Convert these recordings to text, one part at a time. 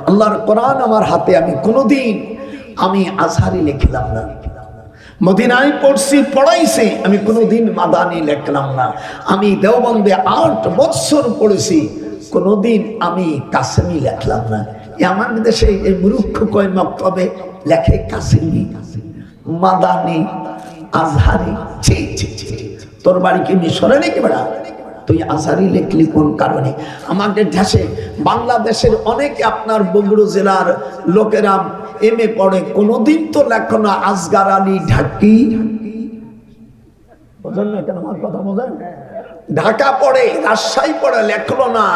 আল্লাহর কোরআন আমার হাতে, আমি কোনোদিন আমি আজহারি লিখলাম না। মদিনায় পড়ছি, পড়াইছে, আমি কোনোদিন মাদানি লিখলাম না। আমি দেওবন্দে 8 বছর পড়েছি, কোনোদিন আমি কাসেমি লিখলাম না। আমার দেশে এই মূর্খ কয় মক্তবে লেখে কাসেমি, মাদানি, আজহারি। ছি ছি ছি, তোর বাড়ি কি মিশরে নাকি বেড়া? তুই আজহারি লিখলি কোন কারণে? আমাদের দেশে, বাংলাদেশের অনেকে আপনার বগুড়া জেলার লোকেরা এমএ পড়ে, কোনোদিন তো লেখো না আসগার আলী ঢাকি। বোঝেন না কেন আমার কথা? বোঝেন? ঢাকা পড়ে, রাজশাহী পড়ে, লেখলো না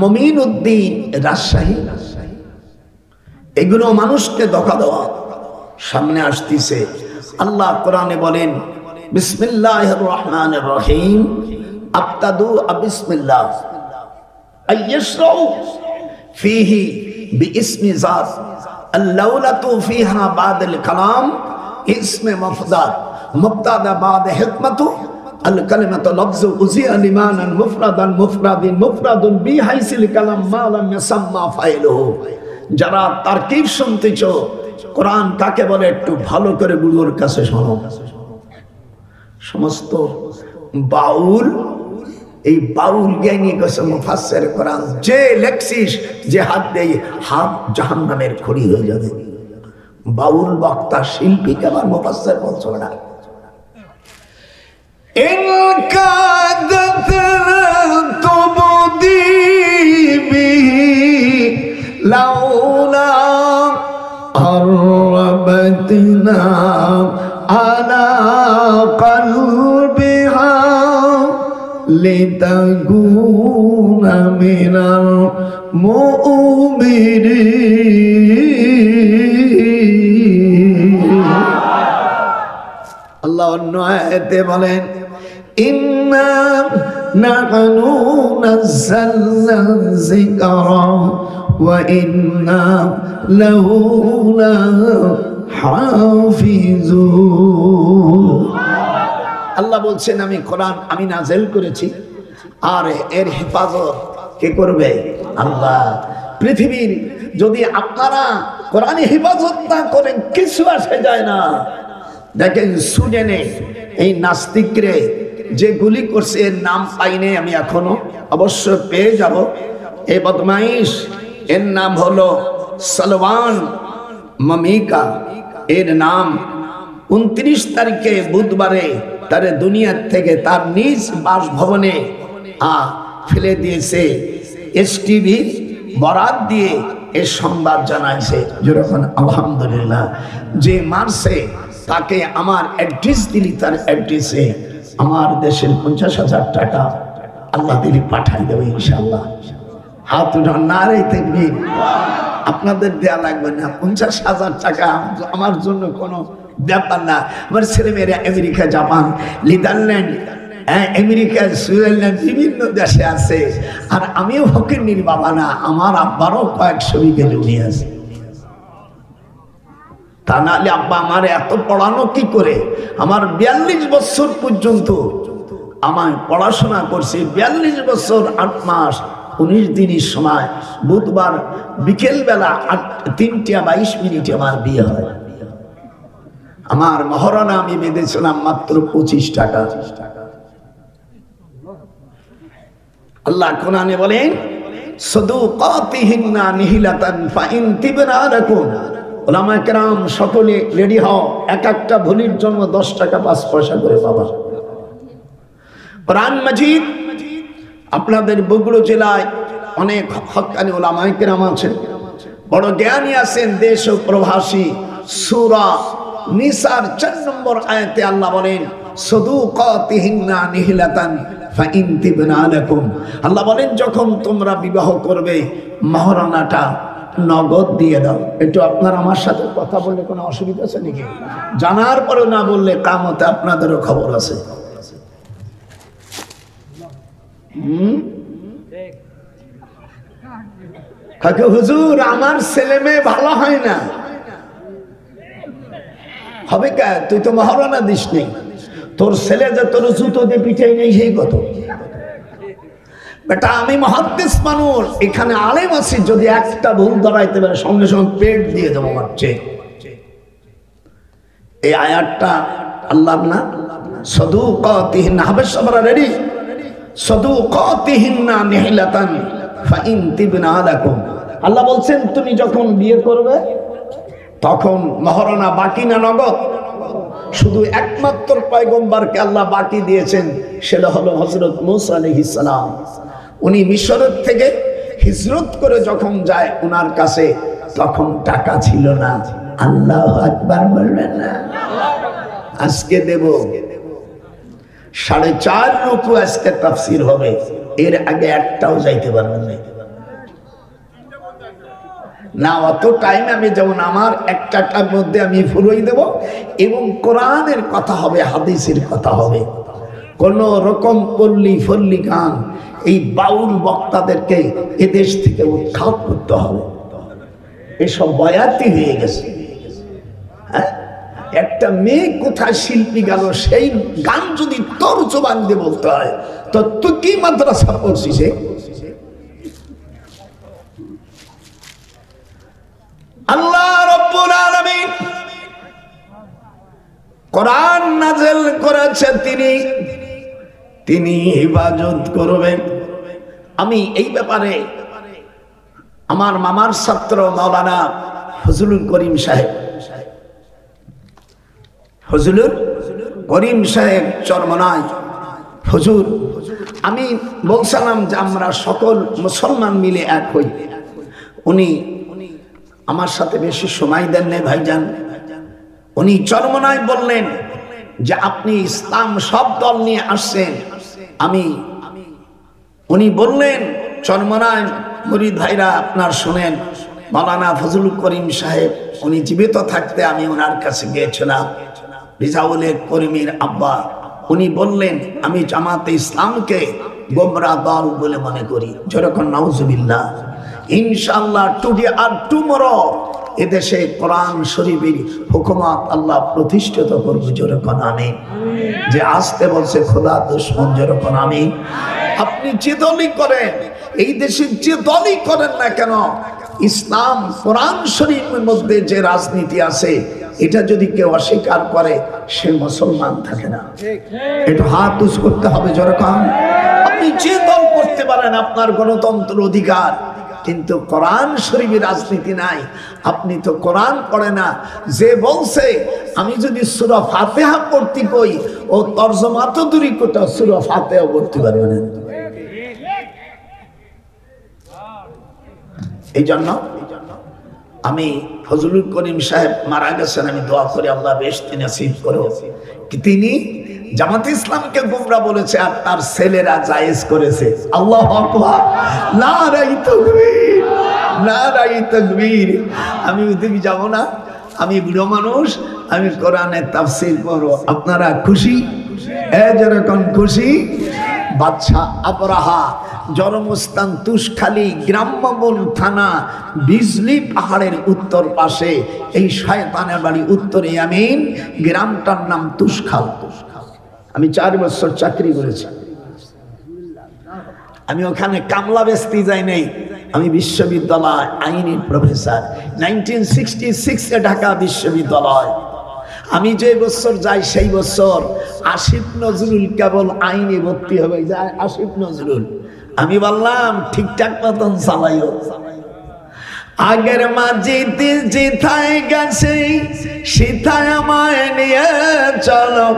মমিন উদ্দিন রাজশাহী। এগুলো মানুষকে ধোঁকা দেওয়া। সামনে আসতেছে, আল্লাহ কোরআনে বলেন বিসমিল্লাহির রহমানির রহিম, আবতাদু বিসমিল্লাহ আইয়াশরাউ ফীহি বিইসমি যাত আল্লাউলাতু ফীহা বাদাল কালাম ইসমে মফদাদ মুবতাদা বাদ হিকমাতু আল কালিমাতু লফজু উজিয়া লিমানান মুফরাদান মুফরাদিন মুফরাদুন বিহাইসিল কালাম মা লাম ইয়াসাম্মা ফাইলুহু। যারা তারকিব শুনতেছো, কোরআন কাকে বলে একটু ভালো করে বুড়োর কাছে শোনো। সমস্ত বাউল, এই বাউল জ্ঞানী কাছে মুফাসসির কোরআন, যে লেখছিস যে হাত দেই, হাত জাহান্নামের খড়ি হয়ে যাবে। বাউল বক্তা শিল্পী আবার মুফাসসির বলছো না। ইন কাদাত তুবদি বিহি লাউলা আরবাতনা আলা কলবিহা লিতাকুনা মিনাল মুমিনিন। আল্লাহ অন্য আয়াতে বলেন ইন্না নাহনু নাযালনা যিকরা ওয়া ইন্না লাহু লাহাফিজুন। আল্লাহ বলছেন আমি কোরআন আমি নাযিল করেছি, আর এর হেফাজত কে করবে? আল্লাহ। পৃথিবীর যদি আপনারা কোরআনে হেফাজত না করেন কিছু আসে যায় না। দেখেন সুডানে এই নাস্তিকরে যে গুলি করছে, এর নাম পাইনি আমি এখনো, অবশ্য পেয়ে যাব। এই বদমাইশ, এর নাম হলো সালওয়ান মামিকা। এর নাম 29 তারিখে বুধবারে তারে দুনিয়ার থেকে তার নিজ বাসভবনে ফেলে দিয়েছে। এসটিভি বরাত দিয়ে এই সংবাদ জানাইছে। যেরকম আলহামদুলিল্লাহ, যে মারছে তাকে আমার অ্যাড্রেস দিলি, তার অ্যাড্রেসে আমার দেশের 50,000 টাকা আল্লাহ দিলি পাঠাই দেবে ইনশাআল্লাহ। হাত উঠান, নারে তাকবীর। আপনাদের দেয়া লাগবে না, 50,000 টাকা আমার জন্য কোনো ব্যাপার না। আমার ছেলেমেয়েরা America, Japan, Netherland, America, Switzerland বিভিন্ন দেশে আছে, আর আমিও ফকির বাবা না, আমার আব্বারও কয়েকশো বিঘে জমি আছে। তা নাহলে আব্বা আমার এত পড়ানো কি করে? আমার 42 বছর পর্যন্ত আমার পড়াশোনা করছি। 42 বছর 8 মাস 19 দিনের সময় বুধবার বিকেল বেলা 3:22 আমার বিয়ে হয়। আমার মহারণা আমি বেঁধেছিলাম মাত্র 25 টাকা। আল্লাহ কোরআনে বলেন সাদুকাতিহিন্না নিহিলাতান ফাইন তিবনা লাকুম। ওলামায়ে কেরাম সকলে রেডি হও, এক একটা ভুলির জন্য 10 টাকা 5 পয়সা করে পাবা। কোরআন মাজিদ আপনাদের বগুড়া জেলায় অনেক হক্কানি ওলামায়ে কেরাম আছেন, বড় জ্ঞানী আছেন, দেশ ও প্রবাসী। সূরা নিসার 4 নম্বর আয়াতে আল্লাহ বলেন সাদুকাতিহিন্না নিহিলাতান ফাইন তিবনা লাকুম। আল্লাহ বলেন যখন তোমরা বিবাহ করবে মাহরানাটা নগদ দিয়ে দাও। একটু আপনারা আমার সাথে কথা বললে কোনো অসুবিধা আছে নাকি? জানার পরে না বললে কামতে আপনাদেরও খবর আছে। হুজুর আমার ছেলে মেয়ে ভালো হয় না, হবে কে? তুই তো মহারণা দিস নেই, তোর ছেলে যে তোর জুতো দিয়ে পিঠাই নেই সেই কত। বেটা আমি মুহাদ্দিস মানুষ, এখানে আলেম আছি, যদি একটা ভুল ধরাইতে পারে সঙ্গে সঙ্গে পেট দিয়ে দেবো মারছে। এই আয়াতটা আল্লাহ না সাদুকাতিহিন হাবেশ সবরা রেডি সাদুকাতিহিন্না নিহলাতান ফাইন তিবনা লাকুম। আল্লাহ বলছেন তুমি যখন বিয়ে করবে তখন মহরানা বাকি না নগদ? শুধু একমাত্র পয়গম্বরকে আল্লাহ বাকি দিয়েছেন, সেটা হলো হযরত মূসা আলাইহিস সালাম। উনি মিশরের থেকে হিজরত করে যখন যায় ওনার কাছে, তখন টাকা ছিল না। আল্লাহু আকবার বলবেন না? আজকে দেব 4.5 রুকু, আজকে তাফসীর হবে, এর আগে একটাও যাইতে পারবেন না। অত টাইম আমি যেমন আমার একটার মধ্যে আমি ফুরোই দেব, এবং কোরআনের কথা হবে, হাদিসের কথা হবে। কোন রকম পল্লী গান এই বাউল বক্তাদেরকে এদেশ থেকে উৎখাত করতে হবে। এসব বয়াতি হয়ে গেছে। হ্যাঁ, একটা মেয়ে কোথায় শিল্পী গেল, সেই গান যদি তোর জবান দিয়ে বলতে হয় তো তুই কি মাদ্রাসা পড়ছিস? আল্লাহ রাব্বুল আলামিন কোরআন নাযিল করেছে, তিনি ইবাদত করবেন। আমি এই ব্যাপারে আমার মামার ছাত্র মাওলানা ফজলুল করিম সাহেব চরমনাই হুজুর, আমি বলছিলাম যে আমরা সকল মুসলমান মিলে এক হই। উনি আমার সাথে বেশি সময় দেন নাই ভাইজান। উনি চরমনায় বললেন যে আপনি ইসলাম সব দল নিয়ে আসছেন। উনি বললেন চরমনায় মুরিদ ভাইরা আপনার শুনেন, মাওলানা ফজলুল করিম সাহেব উনি জীবিত থাকতে আমি ওনার কাছে গিয়েছিলাম, রিজাউলের করিমের আব্বা। উনি বললেন আমি জামাতে ইসলামকে গোমরা দল বলে মনে করি। যেরকম নাউজুবিল্লাহ, ইনশাআল্লাহ টুডে আর টুমরো এদেশে কোরআন শরীফের হুকুমত আল্লাহ প্রতিষ্ঠিত করবে। যেরকম আমিন। যে আসতে বলছে খোদা দুশমন, যেরকম আমিন। আপনি যে দলই করেন, এই দেশে যে দলই করেন না কেন, ইসলাম কোরআন শরীফের মধ্যে যে রাজনীতি আছে এটা যদি কেউ অস্বীকার করে সে মুসলমান থাকে না। একটু হাত উঁচ করতে হবে। যেরকম আপনি যে দল করতে পারেন, আপনার গণতন্ত্র অধিকার, কিন্তু কোরআন শরীফের রাজনীতি নাই। আপনি তো কোরআন পড়ে না। যে বলছে আমি যদি সূরা ফাতিহা পড়তে কই, ও তরজমা তো দূরই কোটা সূরা ফাতিহা পড়তে পারবে না। এই জন্য আমি ফজলুল করিম সাহেব মারা গেছেন, আমি দোয়া করি আল্লাহ বেহেশত নসিব করো। তিনি জামাতে ইসলামকে গোমরা বলেছে আর তার ছেলেরা জায়েজ করেছে। আল্লাহু আকবার, নারায়ে তাকবীর, নারায়ে তাকবীর। আমি ওদিকে যাব না, আমি বুড়ো মানুষ, আমি কোরআনের তাফসীর পড়ব। আপনারা খুশি? যেরকম খুশি। বাদশা আবরাহা জন্মস্থান তুষখালী, গ্রাম্যবন থানা, বিজলি পাহাড়ের উত্তর পাশে। এই শয়তানের বাড়ি উত্তরে ইয়ামিন, গ্রামটার নাম তুষখাল। আমি 4 বছর চাকরি করেছি। আমি ওখানে কামলা বেচতে যাই নাই, আমি বিশ্ববিদ্যালয় আইনের প্রফেসর। 1966 ঢাকা বিশ্ববিদ্যালয়। আমি যে বছর যাই সেই বছর আসিফ নজরুল কেবল আইনে ভর্তি হবে যায়। আসিফ নজরুল, আমি বললাম ঠিকঠাক মতন চালাইও। আগের মাঝিতে যেথায় গেছে সেথায় আমায় নিয়ে চলো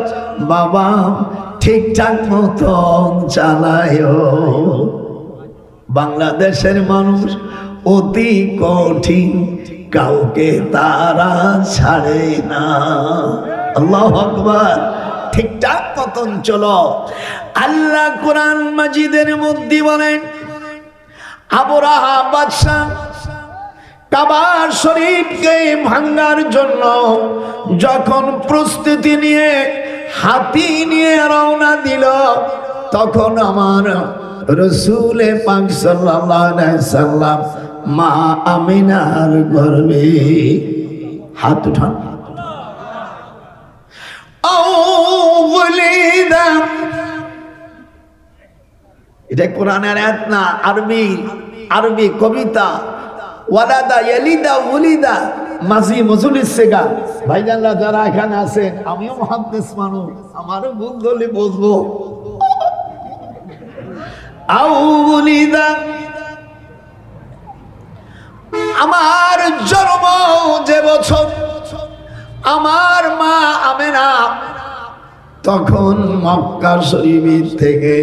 বাবা, ঠিকঠাক মতন চালাইও। বাংলাদেশের মানুষ অতি কঠিন, কাউকে তারা ছাড়ে না। আল্লাহু আকবার। ঠিকঠাক মতন চলো। আল্লাহ কোরআন মাজিদের মধ্যে বলেন, আবরাহা বাদশা কাবা শরীফকে ভাঙার জন্য যখন প্রস্তুতি নিয়ে হাতি নিয়ে রওনা দিল, তখন আমার রাসূল পাক সাল্লাল্লাহু আলাইহি সাল্লাম মা আমিনার গর্ভে হাত উঠান। এটা কোরআনের আয়াত না, আরবি কবিতা। ওয়ালাদা ইয়ালিদা উলিদা মাজি মজলিস সেগা। ভাইজানরা যারা এখানে আছেন, আমিও মুহাদ্দিস মানুষ, আমারও ভুল ধরলে বলবো। আউ উলিদা, আমার জন্ম যে বছর আমার মা আমেনা তখন মক্কা শরীফ থেকে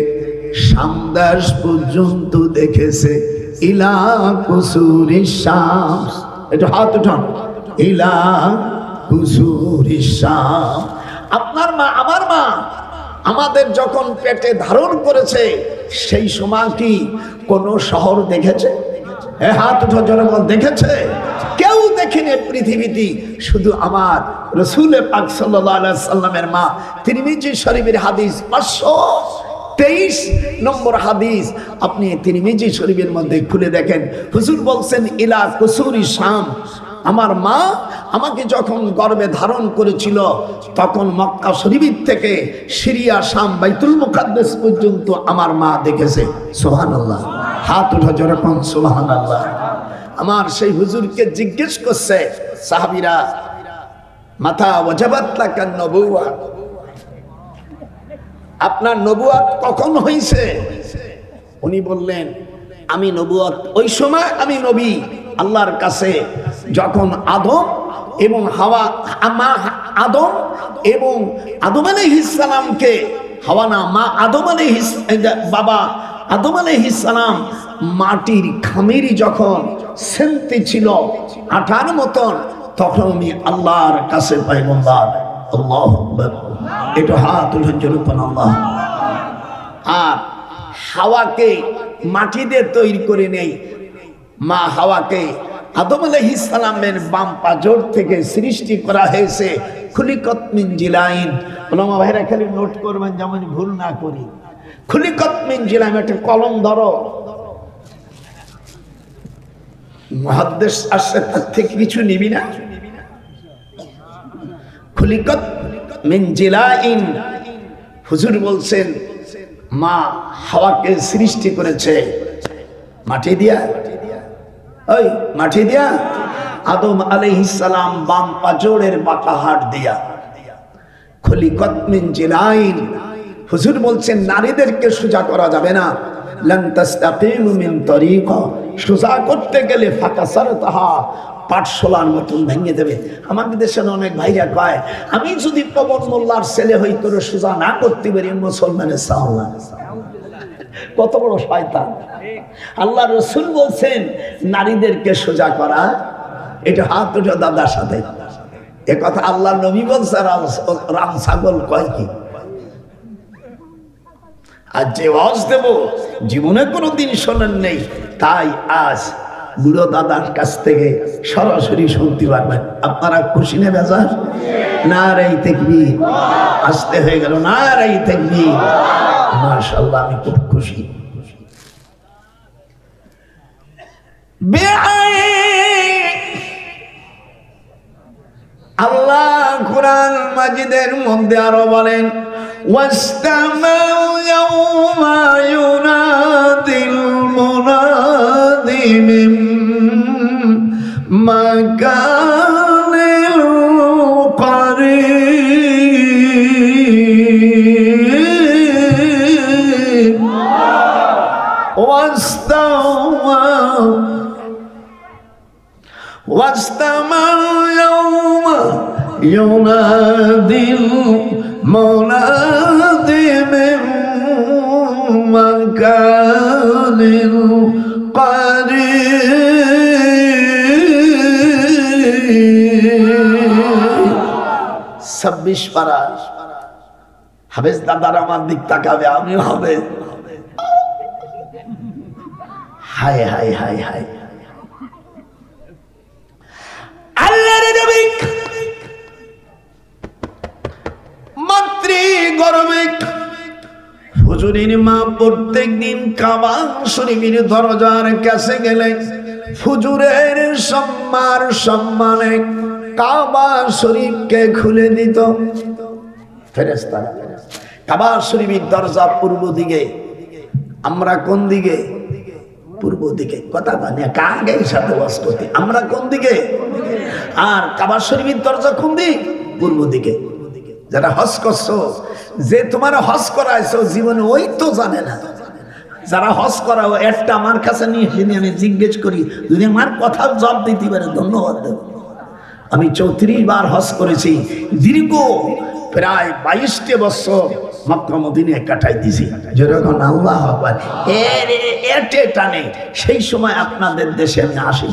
শামদাস পর্যন্ত দেখেছে ইলা কুসুরিশ শামস। একটু হাত উঠান, ইলা কুসুরিশ শামস। আপনার মা আমার মা আমাদের যখন পেটে ধারণ করেছে সেই সময় কি কোন শহর দেখেছে? হাত উঠো জোরে বল, দেখেছে? কেউ দেখেনি পৃথিবীতে, শুধু আমার রাসূল পাক সাল্লাল্লাহু আলাইহি সাল্লামের মা। তিরমিজি শরীফের হাদিস 523 নম্বর হাদিস, আপনি তিরমিজি শরীফের মধ্যে খুলে দেখেন। হুজুর বলছেন ইলা কুসুরি শাম, আমার মা আমাকে যখন গর্ভে ধারণ করেছিল তখন মক্কা শরীফ থেকে সিরিয়া, শাম, বাইতুল মুকাদ্দাস পর্যন্ত আমার মা দেখেছে। সুবহানাল্লাহ, হাত উঠা জোরে কোন সুবহানাল্লাহ। আমার সেই হুজুরকে জিজ্ঞেস করছে সাহাবীরা, মাতা ওয়াজাবাত লাকান নবুওয়া, আপনার নবুয়ত কখন হয়েছে? উনি বললেন আমি নবুয়ত ওই সময় আমি নবী আল্লাহর কাছে যখন আদম এবং হাওয়া, আদম আলাইহিস সালামকে, হাওয়া না, মা আদম আলাইহিস, বাবা আদম আলাইহিস সালাম মাটির খামিরি যখন সেনতে ছিল আঠার মতন, তখন আমি আল্লাহর কাছে পয়গম্বর। আল্লাহু আকবার, একটু হাত উঠান জোরে কোন আল্লাহ। আর হাওয়াকে মাটি দিয়ে তৈরি করে নেই, মা হাওয়াকে আদম আলাইহিস সালামের বাম পাজর থেকে সৃষ্টি করা হয়েছে। খুলিকত মিন জিলাইন, ওলামা ভাইরা খালি নোট করবেন যেমন ভুল না করি। খুলিকত মিন জিলাইন, একটা কলম ধরো, মুহাদ্দিস আসছে তার থেকে কিছু নিবি না। খুলিকত মিন জিলাইন, হুজুর বলছেন মা হাওয়াকে সৃষ্টি করেছে মাটি দিয়া। ওই মাটি দিয়া, আদম আলাইহিস সালাম বাম পাজরের বাঁকা হাড় দিয়া। খুলিকত মিন জিলাইন, হুজুর বলছেন নারীদেরকে সোজা করা যাবে না। লান তাস্তাকিমু মিন তরিকা, সোজা করতে গেলে ফাকাসারতাহা, পাঠশালার মতন ভেঙে দেবে। আমাদের দেশের অনেক ভাইরা কয় আমি যদি পবন মোল্লার ছেলে হই তোর সোজা না করতে পারি, মুসলমানের সাওলা। কত বড় শয়তান! আল্লাহ রাসূল বলছেন নারীদেরকে সোজা করা, এটা হাত উঠে দাদার সাথে। এ কথা আল্লাহ নবী বলছে, রাম ছাগল কয় কি? আর যে ওয়াজ দেব জীবনে কোনোদিন শোনেন নেই, তাই আজ বুড়ো দাদার কাছ থেকে সরাসরি শুনতে পারবেন। আপনারা খুশি না বেজার? নারে তাকবীর, আসতে হয়ে গেল, নারে তাকবীর। মাশাআল্লাহ, আমি খুব খুশি। আল্লাহ কুরআন মাজিদের মধ্যে আরো বলেন, ওয়াস্তামাউ ইয়াওমা ইউনাদিল মুনাদি মিন মাকানিল করিব واستمعوا يوم ينادي المنادي من مكان قريب। 26 পারা হাফেজ দাদার আমার দিক তাকাবে, আমিও হবে। হায় হায় হায় হায়, আল্লাহর নবী মাতৃ গর্ভে হুজুরের মা প্রত্যেক দিন কাবা শরীফের দরজার কাছে গেলে হুজুরের সম্মানে কাবা শরীফকে খুলে দিত ফেরেশতারা। কাবা শরীফের দরজা পূর্ব দিকে, আমরা কোন দিকে? পূর্ব দিকে। কথা বানিয়ে কাগে সাথে বাস করতে, আমরা কোন দিকে? আর কাবা শরীফের দরজা কোন দিক? পূর্ব দিকে। যারা হজ করছো, যে তোমার হজ করাইছো জীবনে ওই তো জানে না। যারা হজ করাও একটা আমার কাছে নিয়ে এসে আমি জিজ্ঞেস করি, যদি আমার কথা জবাব দিতে পারে ধন্যবাদ দেব। আমি 34 বার হজ করেছি, দীর্ঘ প্রায় 22টি বছর মক্কা মদিনায় কাটাই দিছি। যেরকম আল্লাহু আকবার এটে টানে সেই সময় আপনাদের দেশে আমি আসি।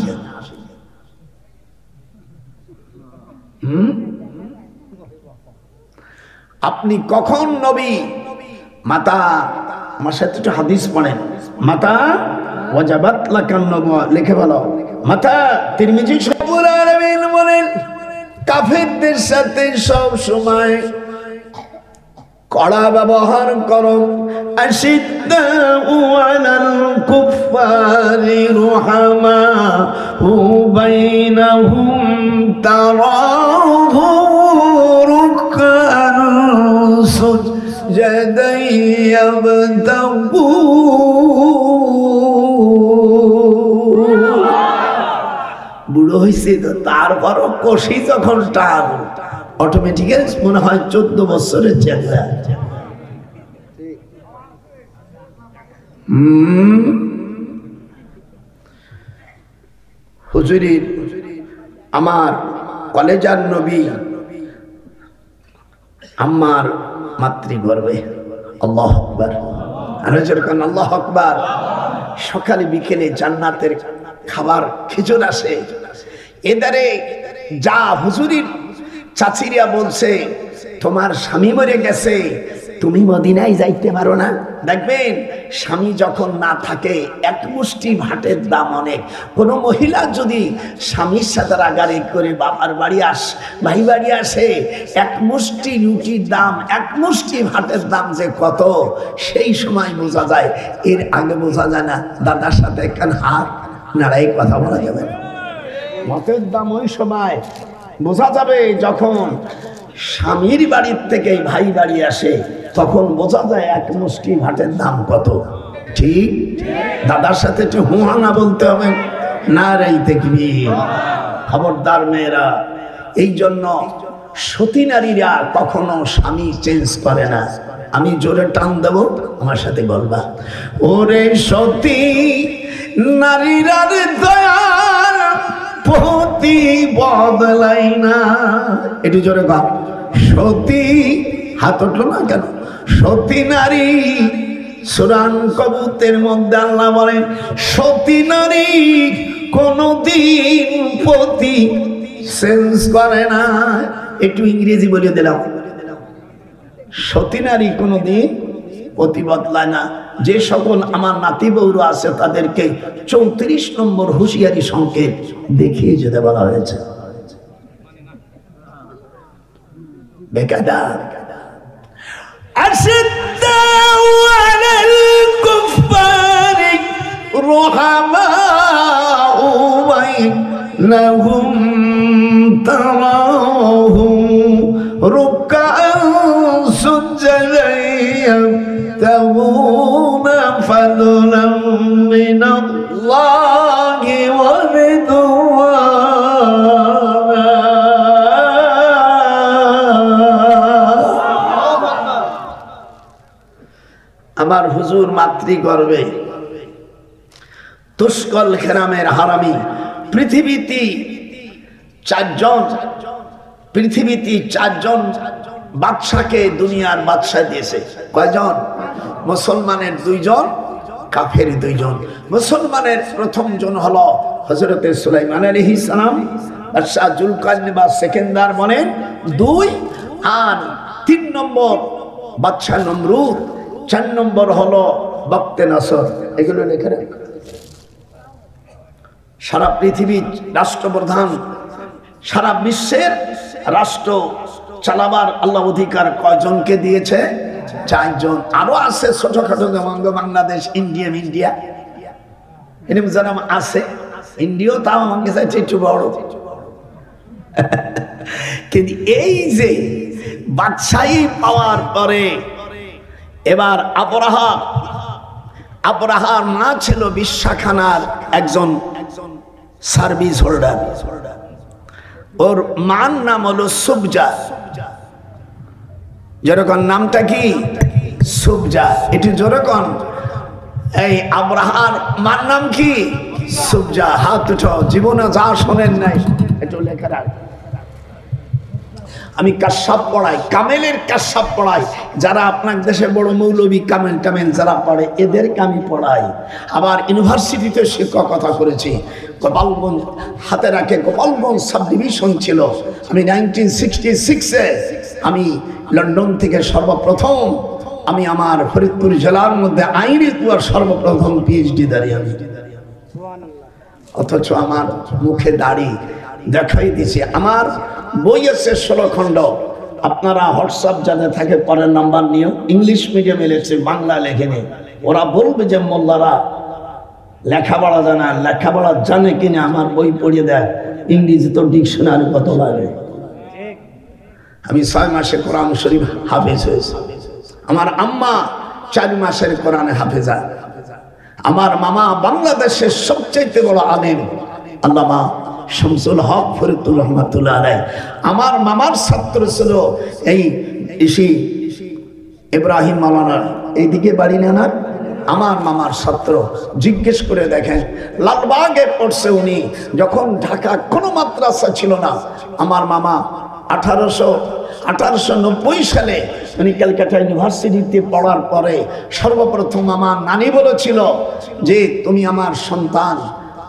আপনি কখন নবী? মাতা, আমার সাথে একটু হাদিস পড়েন। মাতা ওয়াজাবাত লাকান নবুয়া, লিখে বলো মাতা। তিরমিজি রব্বুল আলামিন বলেন, কাফেরদের সাথে সব সময় কড়া ব্যবহার করো। আশিদ্দাউ আলাল কুফারি রুহামাউ বাইনাহুম তারাহুম রুকআন সুজদান ইয়াবতাগুন। বুড়ো হয়েছে তো তারপরও কষি যখন টান, অটোমেটিক্যালি মনে হয় 14 বছরের চেহারা। হুজুরের আমার কলেজার নবী আমার মাতৃগর্ভে। আল্লাহু আকবার, আর যেরকম আল্লাহু আকবার। সকালে বিকেলে জান্নাতের খাবার খেজুর আসে। এদারে যা হুজুরির চাচিরা বলছে, তোমার স্বামী মরে গেছে, তুমি মদিনায় যাইতে পারো না। দেখবেন স্বামী যখন না থাকে এক মুষ্টি ভাতের দাম অনেক। কোনো মহিলা যদি স্বামীর সাথে রাগারি করে বাবার বাড়ি ভাই বাড়ি আসে, এক মুষ্টি রুটির দাম, এক মুষ্টি ভাতের দাম যে কত, সেই সময় বোঝা যায়। এর আগে বোঝা যায় না। দাদার সাথে একখান হাত নাড়াই কথা বলা যাবে না। ভাতের দাম ওই সময় বোঝা যাবে যখন স্বামীর বাড়ির থেকে ভাই বাড়ি আসে, তখন বোঝা যায় এক মুষ্টি ভাতের দাম কত। ঠিক? দাদার সাথে একটু হুহানা বলতে হবে, না রাইতে কি। খবরদার মেয়েরা, এই জন্য সতী নারীরা কখনো স্বামী চেঞ্জ করে না। আমি জোরে টান দেব, আমার সাথে বলবা, ওরে সতী নারীরা দয়ার পতি বদলাই না। একটু জোরে গাও। সতী, হাত উঠলো না কেন? সতী নারী, সূরা কবুতের মধ্যে আল্লাহ বলেন, সতী নারী কোনদিন পতি চেঞ্জ করে না। একটু ইংরেজি বলে দিলাম, সতী নারী কোনদিন পতি বদলায় না। যে সকল আমার নাতি বৌরা আছে তাদেরকে 34 নম্বর হুঁশিয়ারি সংকেত দেখিয়ে যেতে বলা হয়েছে। বেকায়দা। আশিদ্দাউ আলাল কুফারি রুহামাউ বাইনাহুম তারাহুম রুকআন সুজদান ইয়াবতাগুনা ফাদলান মিনাল্লাহি ওয়া রিদওয়ানা। আমার হুজুর মাতৃগর্ভে তুষ্কল খেরামের হারামি পৃথিবীতে চারজন বাদশাকে দুনিয়ার বাদশা দিয়েছে। কয়জন? মুসলমানের 2 জন, কাফের 2 জন। মুসলমানের প্রথম জন হলো হযরতে সুলাইমান আলাইহিস সালাম, বাদশা জুলকারনাইন সেকেন্দার বলেন 2, আর 3 নম্বর বাদশা নমরুদ, 4 নম্বর হলো বক্তে নাসর। এগুলো লেখা রাখো। সারা পৃথিবীর রাষ্ট্রপ্রধান, সারা বিশ্বের রাষ্ট্র চালাবার আল্লাহ অধিকার কয়জনকে দিয়েছে? 4 জন। আরো আছে ছোটখাটো, যেমন বাংলাদেশ, ইন্ডিয়া এরকম যেরকম আছে। ইন্ডিয়া তাও আমাকে চাইছে একটু বড়। কিন্তু এই যে বাদশাহী পাওয়ার পরে এবার আবরাহা আবরাহার মা ছিল বিশাখানার একজন সার্ভিস হোল্ডার। ওর মার নাম হলো সুবজা। যেরকম নামটা কি সুবজা, এটি যেরকম এই আবরাহার মার নাম কি সুবজা। হাত উঠো, জীবনে যা শোনেন নাই একটু লেখা রাখ। আমি কাশাব পড়াই, কামেলের কাশাব পড়াই। যারা আপনার দেশে বড় মৌলবী কামেল টামেল যারা পড়ে এদেরকে আমি পড়াই। আবার ইউনিভার্সিটিতে শিক্ষকতা করেছি। গোপালগঞ্জ হাতে রাখে গোপালগঞ্জ সাব ডিভিশন ছিল। আমি 1966-এ আমি লন্ডন থেকে সর্বপ্রথম আমি আমার ফরিদপুর জেলার মধ্যে আইনে তুয়ার সর্বপ্রথম পিএইচডি দাঁড়িয়ে আমি, অথচ আমার মুখে দাড়ি দেখাই দিছি। আমার বই আছে 16 খণ্ড। আপনারা হোয়াটসঅ্যাপ যাদের থাকে পরের নাম্বার নিও। ইংলিশ মিডিয়ামে লেখছে, বাংলা লেখেনি। ওরা বলবে যে মোল্লারা লেখাপড়া জানে, লেখাপড়া জানে কিনা আমার বই পড়িয়ে দেয়। ইংরেজি তো ডিকশনারি কত লাগে। আমি 6 মাসে কোরআন শরীফ হাফেজ হয়েছি। আমার আম্মা 4 মাসের কোরআনে হাফেজা। আমার মামা বাংলাদেশের সবচেয়ে বড় আলেম আল্লামা শামসুল হক ফরিদুর রহমাতুল্লাহ আলাইহ। আমার মামার ছাত্র ছিল এই ইসি ইব্রাহিম মাওলানা, এইদিকে বাড়ি না, আমার মামার ছাত্র। জিজ্ঞেস করে দেখেন, লালবাগে পড়ছে উনি। যখন ঢাকা কোনো মাদ্রাসা ছিল না, আমার মামা 1890 সালে উনি ক্যালকাটা ইউনিভার্সিটিতে পড়ার পরে সর্বপ্রথম আমার নানি বলেছিল যে তুমি আমার সন্তান,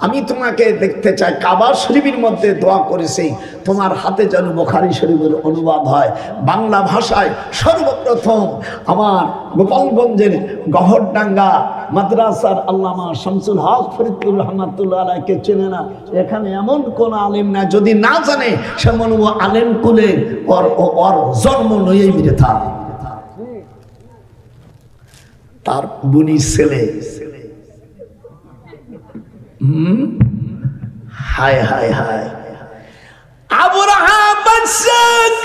আমি তোমাকে দেখতে চাই। কাবা শরীফের মধ্যে দোয়া করেছি তোমার হাতে যেন বুখারী শরীফের অনুবাদ হয় বাংলা ভাষায়। সর্বপ্রথম আমার গোপালগঞ্জের গহরডাঙ্গা মাদ্রাসার আল্লামা শামসুল হক ফরিদুর রহমাতুল্লাহ আলাইহিকে চেনে না এখানে এমন কোন আলেম না, যদি না জানে সে মনে আলেম কুলে ওর জন্ম নয়েই বৃথা। তার বুনি ছেলে হায় হায় হায় আবরাহাম বাদশাহ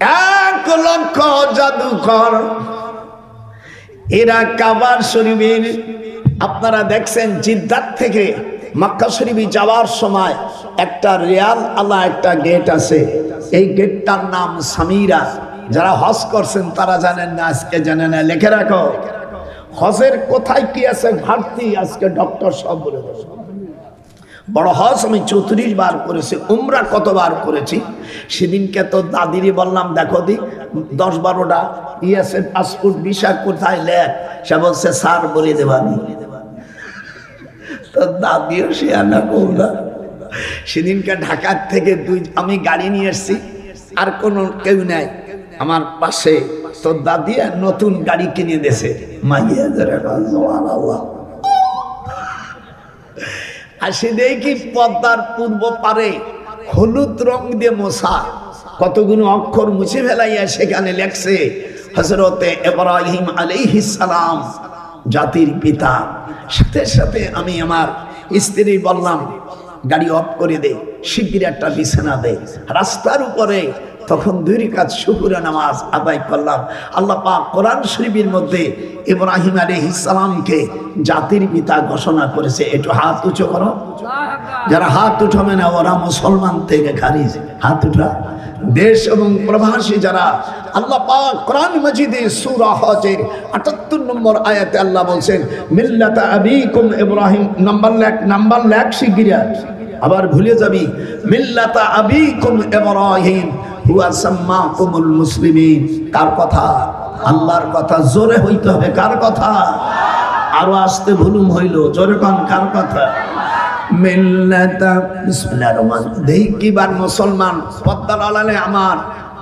1 লক্ষ জাদুকর এরা কাবার শরীফের। আপনারা দেখছেন জিদ্দাত থেকে মক্কা শরীফে যাওয়ার সময় একটা রিয়াল আলা একটা গেট আছে, এই গেটটার নাম সামিরা। যারা হজ করছেন তারা জানেন না, আজকে জানে না, লিখে রাখো। হজের কোথায় কি আছে ঘাটতি আজকে ডক্টর সব বলে দেবে। বড় হজ আমি 34 বার করেছি, উমরা কতবার করেছি। সেদিনকে তো দাদিরে বললাম দেখো দি 10-12টা ইএসএ পাসপোর্ট ভিসা কোথায় লেখ, সে বলছে স্যার বলে দেবানি। তো দাদিও সে আনা করলা। সেদিনকে ঢাকার থেকে আমি গাড়ি নিয়ে এসছি, আর কোনো কেউ নাই আমার পাশে। তো দাদি নতুন গাড়ি কিনে দিয়েছে মাইয়া ধরে সুবহানাল্লাহ। আসে দেখি পদ্মার পূর্ব পারে হলুদ রং দিয়ে মোছা কতগুলো অক্ষর মুছে ফেলাইয়া সেখানে লেখছে হযরতে ইব্রাহিম আলাইহিস সালাম জাতির পিতা। সাথে সাথে আমি আমার স্ত্রী বললাম গাড়ি অফ করে দে, শিগগির একটা বিছানা দে। রাস্তার উপরে তখন 2 রাকাত শুকরের নামাজ আদায় করলাম। আল্লাহ পাক কোরআন শরীফের মধ্যে ইব্রাহিম আলাইহিস সালামকে জাতির পিতা ঘোষণা করেছে। একটু হাত উঁচু করো, যারা হাত উঠাবে না ওরা মুসলমান থেকে খারিজ। হাত উঠা। দেশ এবং প্রবাসী যারা, আল্লাহ পাক কোরআন মাজিদে সূরা হজের 78 নম্বর আয়াতে আল্লাহ বলছেন মিল্লাতা আবিকুম ইব্রাহিম। নাম্বার লেখ শিগগির, আবার ভুলে যাবি। মিল্লাতা আবিকুম ইব্রাহিম হুয়া সাম্মাকুমুল মুসলিমিন। কার কথা? আল্লাহর কথা। জোরে হইতে হবে। কার কথা? আরো আসতে ভুলুম হইল, জোরে কোন কার কথা? মিল্লাতা বিসমিল্লাহির রহমানির রহিম। দেই কিবার মুসলমান পদ্মার আড়ালে আমার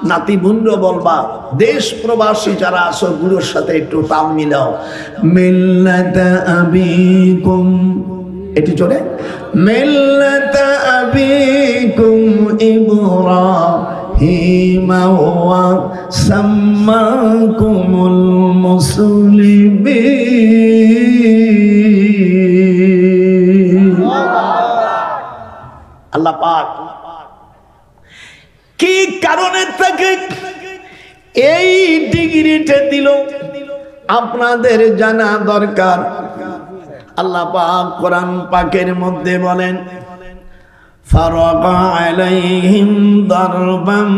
নাতি বুন্ড বলবা, দেশ প্রবাসী যারা আছো গুলোর সাথে একটু তাল মিলাও। মিল্লাতা আবিকুম, এটি চলে মিল্লাতা আবিকুম ইব্রাহিম ওয়া সাম্মাকুমুল মুসলিমিন। আল্লাহ পাক কি কারণে তাকে এই ডিগ্রিটা দিল? আপনাদের জানা দরকার। আল্লাহ পাক কোরআন পাকের মধ্যে বলেন ফারাকা আলাইহিম দারবাম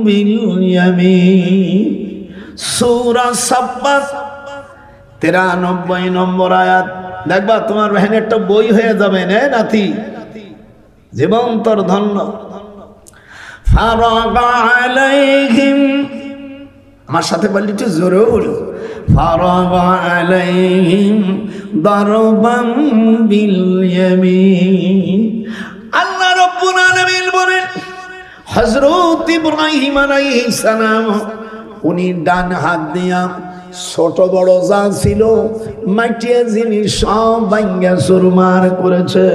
বিল ইয়ামিন, সূরা সাব্বাত 93 নম্বর আয়াত। দেখবা তোমার বহেন একটা বই হয়ে যাবে না নাতি, জীবন তোর ধন্য। ফারাকা আলাইহিম, আমার সাথে বললি একটু জোরে বলো, ফারাকা আলাইহিম দারবাম বিল ইয়ামিন। আল্লাহ রাব্বুল আলামিন বলেন হযরত ইব্রাহিম আলাইহিস সালাম উনি ডান হাত দিয়া ছোট বড় যা ছিল মাটির জিনিস সব ভাঙা চুরমার করেছে।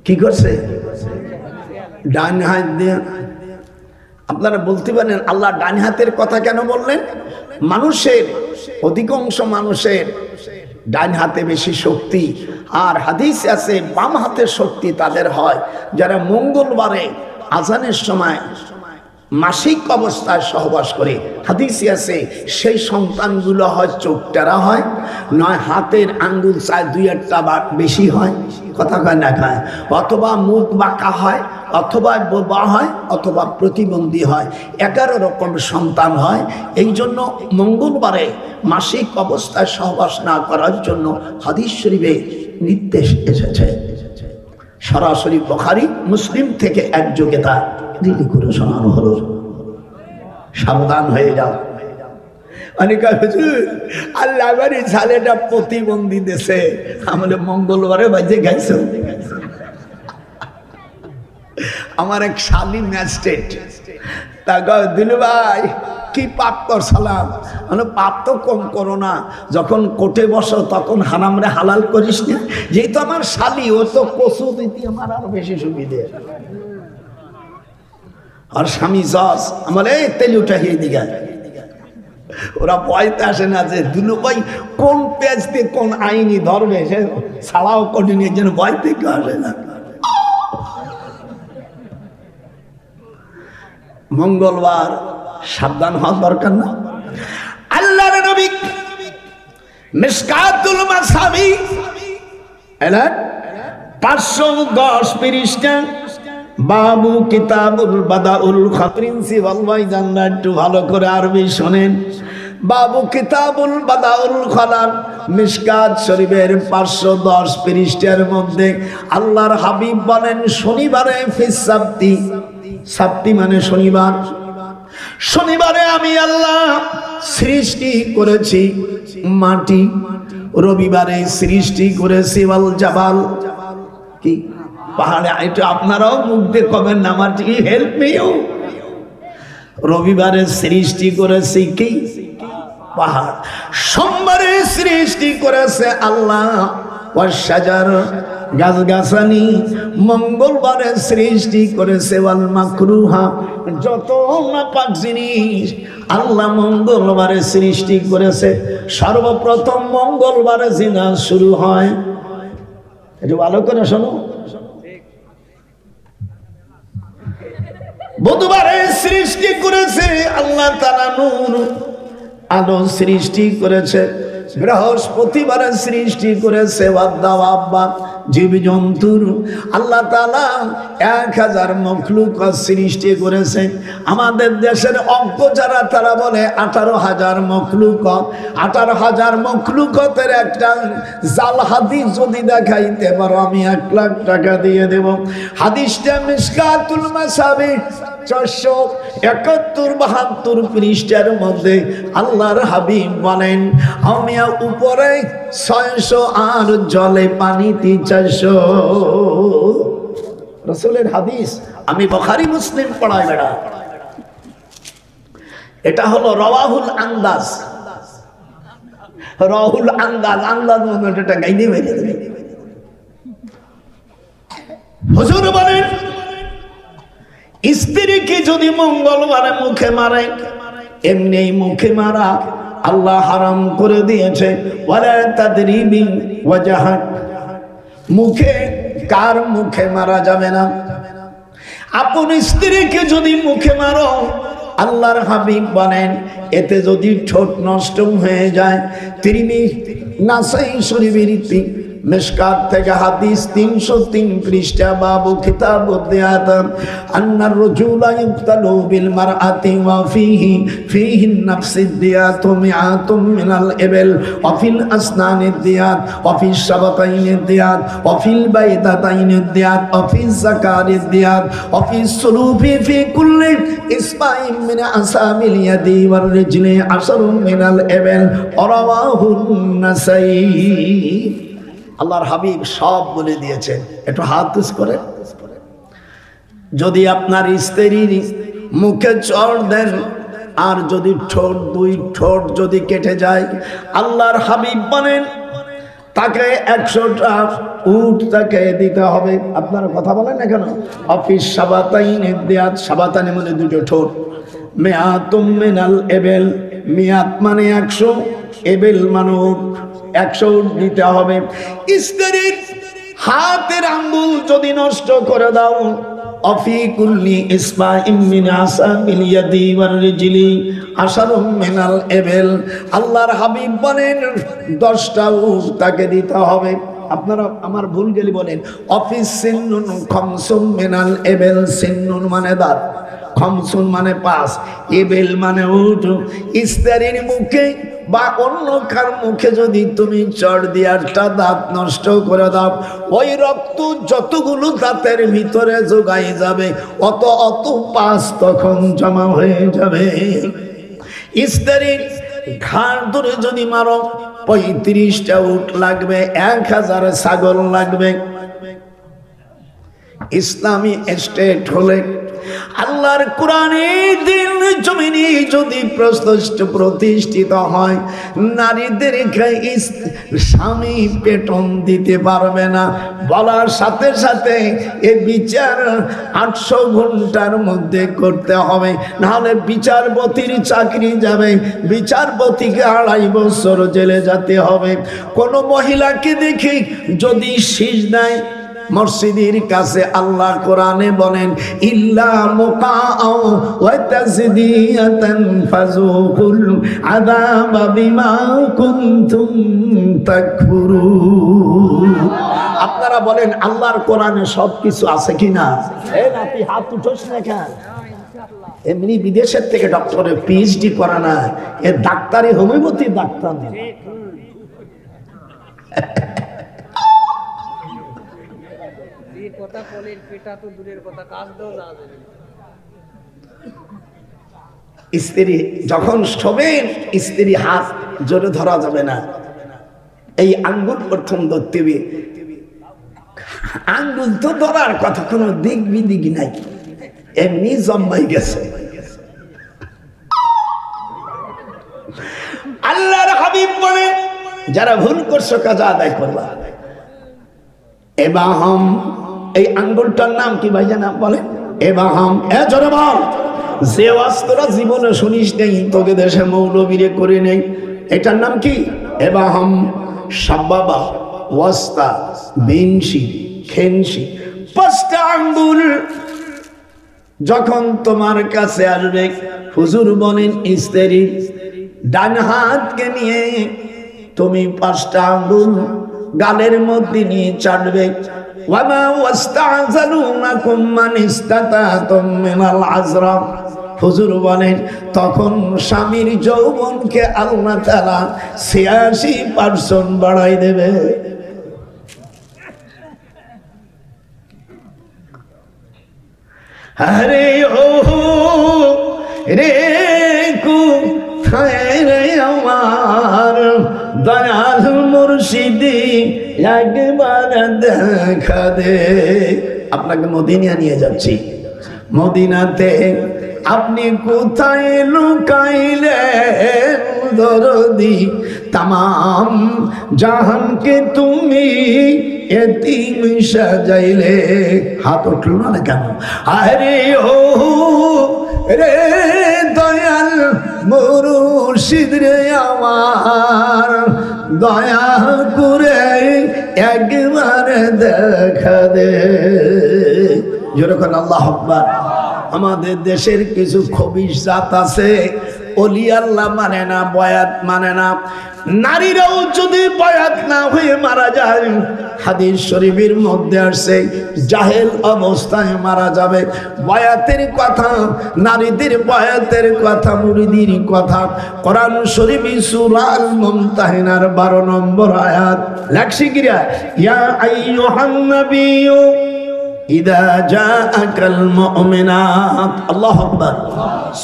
কি করছে? ডান হাত দিয়া। আপনারা বলতে পারেন আল্লাহ ডান হাতের কথা কেন বললেন? মানুষের অধিকাংশ মানুষের ডান হাতে বেশি শক্তি, আর হাদিস আছে বাম হাতের শক্তি তাদের হয় যারা মঙ্গলবারে আজানের সময় মাসিক অবস্থায় সহবাস করে। হাদিসে আছে সেই সন্তানগুলো হয় চোখটারা হয়, নয় হাতের আঙ্গুল চায় দুই একটা বা বেশি হয়, কথা কয় না খায়, অথবা মুখ বাঁকা হয়, অথবা বোবা হয়, অথবা প্রতিবন্ধী হয়। 11 রকম সন্তান হয়। এই জন্য মঙ্গলবারে মাসিক অবস্থায় সহবাস না করার জন্য হাদিস শরীফে নির্দেশ এসেছে। সরাসরি বুখারী মুসলিম থেকে একযোগে তা দিলি করে শোনানো হলো। সাবধান হয়ে যাও। অনেকে আল্লাহ বাড়ি ছেলেটা প্রতিবন্ধী দেশে আমাদের মঙ্গলবারে বাজে গাইছ। আমার এক শালী ম্যাজিস্ট্রেট তা দিলু ভাই কি পাপ করছিলাম? মানে পাপ তো কম করো না, যখন কোর্টে বসো তখন হারামরে হালাল করিস না। যেহেতু আমার শালী, ও তো কচু দিতে আমার আরো বেশি সুবিধে। আর স্বামী জজ আমার এই তেলি উঠাইয়ে দিঘা, ওরা ভয়তে আসে না যে দুলু ভাই কোন পেজ দিয়ে কোন আইনি ধরবে, সে ছাড়াও কঠিন, এর জন্য ভয় থেকে আসে না। মঙ্গলবার সাবধান হওয়ার দরকার না। আল্লাহর নবী মিশকাতুল মাসাবি 510 পৃষ্ঠা বাবু কিতাবুল বাদাউল প্রিন্সিপাল ভাই জানলা একটু ভালো করে আরবি শোনেন। বাবু কিতাবুল বাদাউল খলাল মিশকাত শরীফের 510 পৃষ্ঠার মধ্যে আল্লাহর হাবিব বলেন শনিবারে ফিস সাবতি, সাবতি মানে শনিবার, শনিবারে আমি আল্লাহ সৃষ্টি করেছি মাটি, রবিবারে সৃষ্টি করেছি ওয়াল জাবাল, কি পাহাড়ে। এটা আপনারাও মুখ দিয়ে কবেন না আমার কি হেল্প মিও। রবিবারে সৃষ্টি করেছি কি পাহাড়, সোমবারে সৃষ্টি করেছে আল্লাহ ওয়াশজার গাছগাছালি, মঙ্গলবারে সৃষ্টি করেছে ওয়াল মাকরুহা যত নাপাক জিনিস আল্লাহ মঙ্গলবারে সৃষ্টি করেছে। সর্বপ্রথম মঙ্গলবারে জিনা শুরু হয়। এটা ভালো করে শোনো। বুধবারে সৃষ্টি করেছে আল্লাহ তাআলা নূর, আলো সৃষ্টি করেছে। বৃহস্পতিবারে সৃষ্টি করেছে ওয়াদ্দাওয়াব্বা, জীবজন্তুর। আল্লাহ তাআলা 1000 মখলুক সৃষ্টি করেছে। আমাদের দেশের অজ্ঞ যারা তারা বলে 18,000 মখলুক। 18,000 মখলুকতের একটা জাল হাদিস যদি দেখাইতে পারো আমি 1 লাখ টাকা দিয়ে দেব। হাদিসটা মিশকাতুল মাসাবি 471-72 পৃষ্ঠার মধ্যে আল্লাহর হাবিব বলেন আমি উপরে 600 আর জলে পানিতে 400। রাসূলের হাদিস, আমি বুখারী মুসলিম পড়াই বেড়া। এটা হলো রাওয়াহুল আন্দাজ। রাওয়াহুল আন্দাজ, আন্দাজ মানে এটা গাইতে মেরে দেবে। হুজুর বলেন স্ত্রীকে যদি মঙ্গলবারে মুখে মারে, এমনি মুখে মারা আল্লাহ হারাম করে দিয়েছে। ওয়ালা তাদরিবি ওয়াজহাক, মুখে কার মুখে মারা যাবে না। আপন স্ত্রীকে যদি মুখে মারো আল্লাহর হাবিব বলেন এতে যদি ঠোঁট নষ্ট হয়ে যায়, তিরমিজি নাসাই শরীফের মিশকাত থেকে হাদিস 303 পৃষ্ঠা, বাবু কিতাবুদ দিয়াত, আন্নার রাজুলা ইউক্তালু বিল মারআতি ওয়া ফিহি নাফসিদ দিয়াত মিআতুম মিনাল ইবিল ওয়া ফিল আসনানিদ দিয়াত ওয়া ফিশ শাবাতাইনিদ দিয়াত ওয়া ফিল বাইদাতাইনিদ দিয়াত ওয়া ফিজ যাকারিদ দিয়াত ওয়া ফিস সুলুফি ফি কুল্লি ইসবাইন মিন আসামিল ইয়াদি ওয়ার রিজলি আশরুম মিনাল ইবিল রাওয়াহুন নাসাই। আল্লাহর হাবিব সব বলে দিয়েছেন, একটু হাত উঁচু করে। যদি আপনার স্ত্রীর মুখে চড় দেন আর যদি ঠোঁট, দুই ঠোঁট যদি কেটে যায়, আল্লাহর হাবিব বলেন তাকে 100টা উট তাকে দিতে হবে। আপনারা কথা বলেন না কেন? অফিস সাবাতাইনে দিয়াত, সাবাতানি মানে দুটো ঠোঁট, মিআতুম মিনাল ইবিল, মিয়াত মানে 100, ইবিল মানে উট, 100 উট দিতে হবে। স্ত্রীর হাতের আঙ্গুল যদি নষ্ট করে দাও, অফি কুল্লি ইসবাইন মিন আসাবিল ইয়াদি ওয়ার রিজলি আশারুম মিনাল ইবিল, আল্লাহর হাবিব বলেন 10টা উট তাকে দিতে হবে। আপনারা আমার ভুল গেলি বলেন অফিস সিন্নুন খামসুম মিনাল ইবিল, সিন্নুন মানে দাঁত, খামসুন মানে 5, ইবিল মানে উট। স্ত্রীর মুখে বা অন্য কার মুখে যদি তুমি চড় দিয়ে একটা দাঁত নষ্ট করে দাও, ওই রক্ত যতগুলো দাঁতের ভিতরে যোগাই যাবে অত 5 তখন জমা হয়ে যাবে। স্ত্রীর ঘাড় ধরে যদি মারো 35টা উট লাগবে, 1000 ছাগল লাগবে। ইসলামী স্টেট হলে আল্লাহর কোরআনে দিন জমিনে যদি প্রতিষ্ঠিত হয়, নারীদেরকে স্বামী বেতন দিতে পারবে না, বলার সাথে সাথে এ বিচার 800 ঘন্টার মধ্যে করতে হবে, নাহলে বিচারপতির চাকরি যাবে, বিচারপতিকে 2.5 বছর জেলে যেতে হবে। কোনো মহিলাকে দেখি যদি সিজদায় মসজিদের কাছে আল্লাহ কোরআনে বলেন ইল্লা মুকাআও ওয়া তাসদিয়াতান ফাযুকুল আযাবা বিমা কুনতুম তাকফুরুন। আপনারা বলেন আল্লাহর কোরআনে সবকিছু আছে কিনা? এই নাতি হাত উঠোস না কেন? এমনি বিদেশের থেকে ডক্টরের পিএইচডি করা না, এ ডাক্তারি হোমিওপ্যাথি ডাক্তার না। স্ত্রী যখন শোবেন, স্ত্রী হাত জোরে ধরা যাবে না, এই আঙ্গুল প্রথম ধরতে হবে। আঙ্গুল তো ধরার কথা, কোনো দিক বিদিক নাই, এমনি জম্মাই গেছে। আল্লাহর হাবিব বলে যারা ভুল করছো কাজা আদায় করবা। এবাহম, এই আঙ্গুলটার নাম কি ভাই জানা বলে? এবাহম। জোরে বল। যে ওয়াজ তোরা জীবনে শুনিস নেই, তোকে দেশে মৌলবীরে করে নেই, এটার নাম কি? এবাহম। সাবাবা, ওয়াস্তা, বিনসি, খেনসি, 5টা আঙ্গুল যখন তোমার কাছে আসবে, হুজুর বলেন স্ত্রী ডান হাতকে নিয়ে তুমি 5টা আঙ্গুল গালের মধ্যে নিয়ে চাটবে। ওয়ামা ওয়াস্তাযালুনাকুম মান ইসতাতাতুম মিনাল আজরা, হুজুর বলেন তখন স্বামীর যৌবনকে আল্লাহ তাআলা 86% বাড়াই দেবে। আরে ও রে কোথায় রে আমার দয়াল মুর্শিদি, একবার দেখা দে। আপনাকে মদিনা নিয়ে যাচ্ছি। মদিনাতে আপনি কোথায় লুকাইলেন দরদি, তামাম জাহানকে তুমি এতিম সাজাইলে। হাত উঠল না কেন? আরে ও রে দয়াল মুর্শিদ রে আমার, দয়া করে একবার দেখা দে। যেরকম আল্লাহু আকবার। আমাদের দেশের কিছু খবিশ জাত আছে, ওলি আল্লাহ মানে না, বয়াত মানে না। নারীরাও যদি বয়াত না হয়ে মারা যায়, হাদিস শরীফের মধ্যে আসছে জাহেল অবস্থায় মারা যাবে। বয়াতের কথা, নারীদের বয়াতের কথা, মুরিদির কথা কোরআন শরীফ সূরা আল মুমতাহিনার 12 নম্বর আয়াত লেখছি কিরা, ইয়া আইয়ুহান নাবিয়্যু ইদা জাআকাল মুমিনাত, আল্লাহু আকবার।